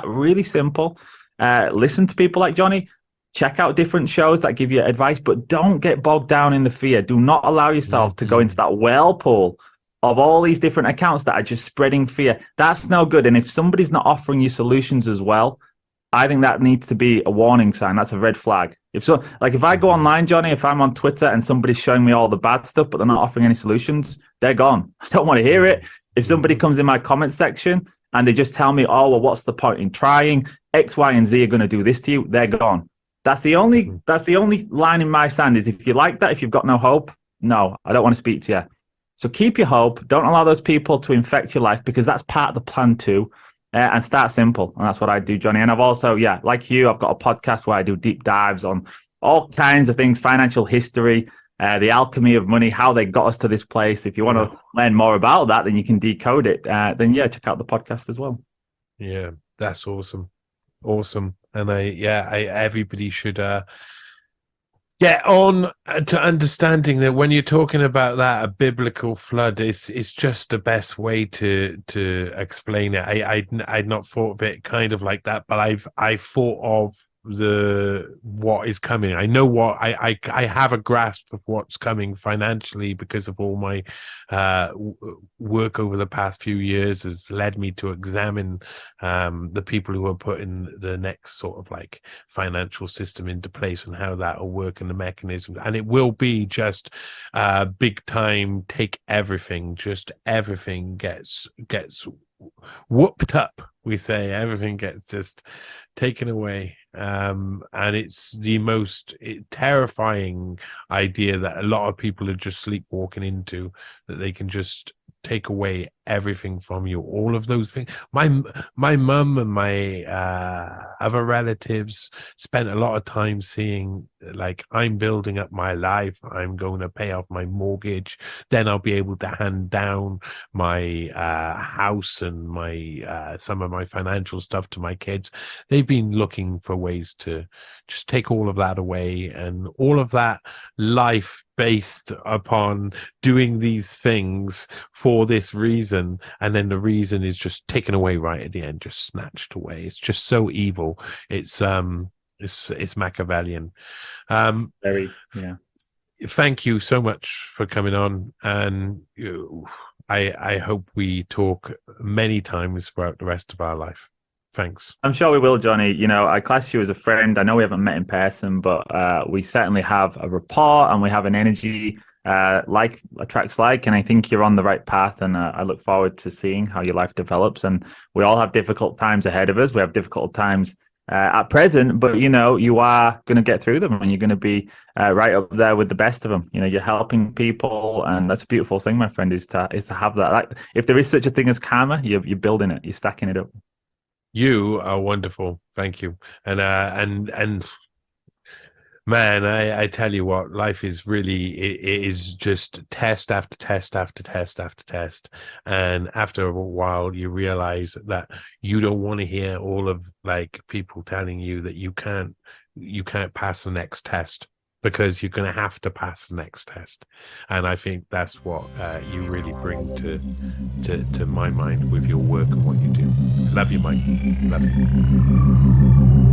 really simple. Listen to people like Johnny. Check out different shows that give you advice, but don't get bogged down in the fear. Do not allow yourself to go into that whirlpool of all these different accounts that are just spreading fear. That's no good. And if somebody's not offering you solutions as well, I think that needs to be a warning sign. That's a red flag. If I go online, Johnny, if I'm on Twitter and somebody's showing me all the bad stuff, but they're not offering any solutions, they're gone. I don't want to hear it. If somebody comes in my comment section and they just tell me, oh, well, what's the point in trying? X, Y, and Z are going to do this to you. They're gone. That's the only line in my sand is if you like that, if you've got no hope, no, I don't want to speak to you. So keep your hope. Don't allow those people to infect your life because that's part of the plan too. And start simple. And that's what I do, Johnny. And I've also, like you, I've got a podcast where I do deep dives on all kinds of things, financial history, the alchemy of money, how they got us to this place. If you want to learn more about that, then you can decode it. Then check out the podcast as well. Yeah, that's awesome. Awesome. And everybody should get on to understanding that when you're talking about that, a biblical flood is just the best way to explain it. I'd not thought of it kind of like that, but I've thought of what is coming. I know what I have a grasp of what's coming financially because of all my work over the past few years has led me to examine the people who are putting the next sort of like financial system into place and how that will work and the mechanisms. And it will be just big time, take everything, just everything gets whooped up. We say everything gets just taken away. And it's the most terrifying idea that a lot of people are just sleepwalking into, that they can just take away everything from you, all of those things. My mum and my other relatives spent a lot of time seeing, like, I'm building up my life, I'm going to pay off my mortgage, then I'll be able to hand down my house and my some of my financial stuff to my kids. They've been looking for ways to just take all of that away, and all of that life based upon doing these things for this reason, and then the reason is just taken away right at the end, just snatched away. It's just so evil. It's Machiavellian. Thank you so much for coming on, and I hope we talk many times throughout the rest of our life. Thanks. I'm sure we will, Johnny. I class you as a friend. I know we haven't met in person, but we certainly have a rapport and we have an energy like attracts like. And I think you're on the right path. And I look forward to seeing how your life develops. And we all have difficult times ahead of us. We have difficult times at present, but you are going to get through them, and you're going to be right up there with the best of them. You're helping people, and that's a beautiful thing, my friend, is to have that. Like, if there is such a thing as karma, you're building it, you're stacking it up. You are wonderful. Thank you. And man, I tell you what, life is really, it is just test after test after test after test. And after a while, you realize that you don't want to hear all of like people telling you that you can't pass the next test, because you're going to have to pass the next test. And I think that's what you really bring to my mind with your work and what you do. Love you, Mike. Love you.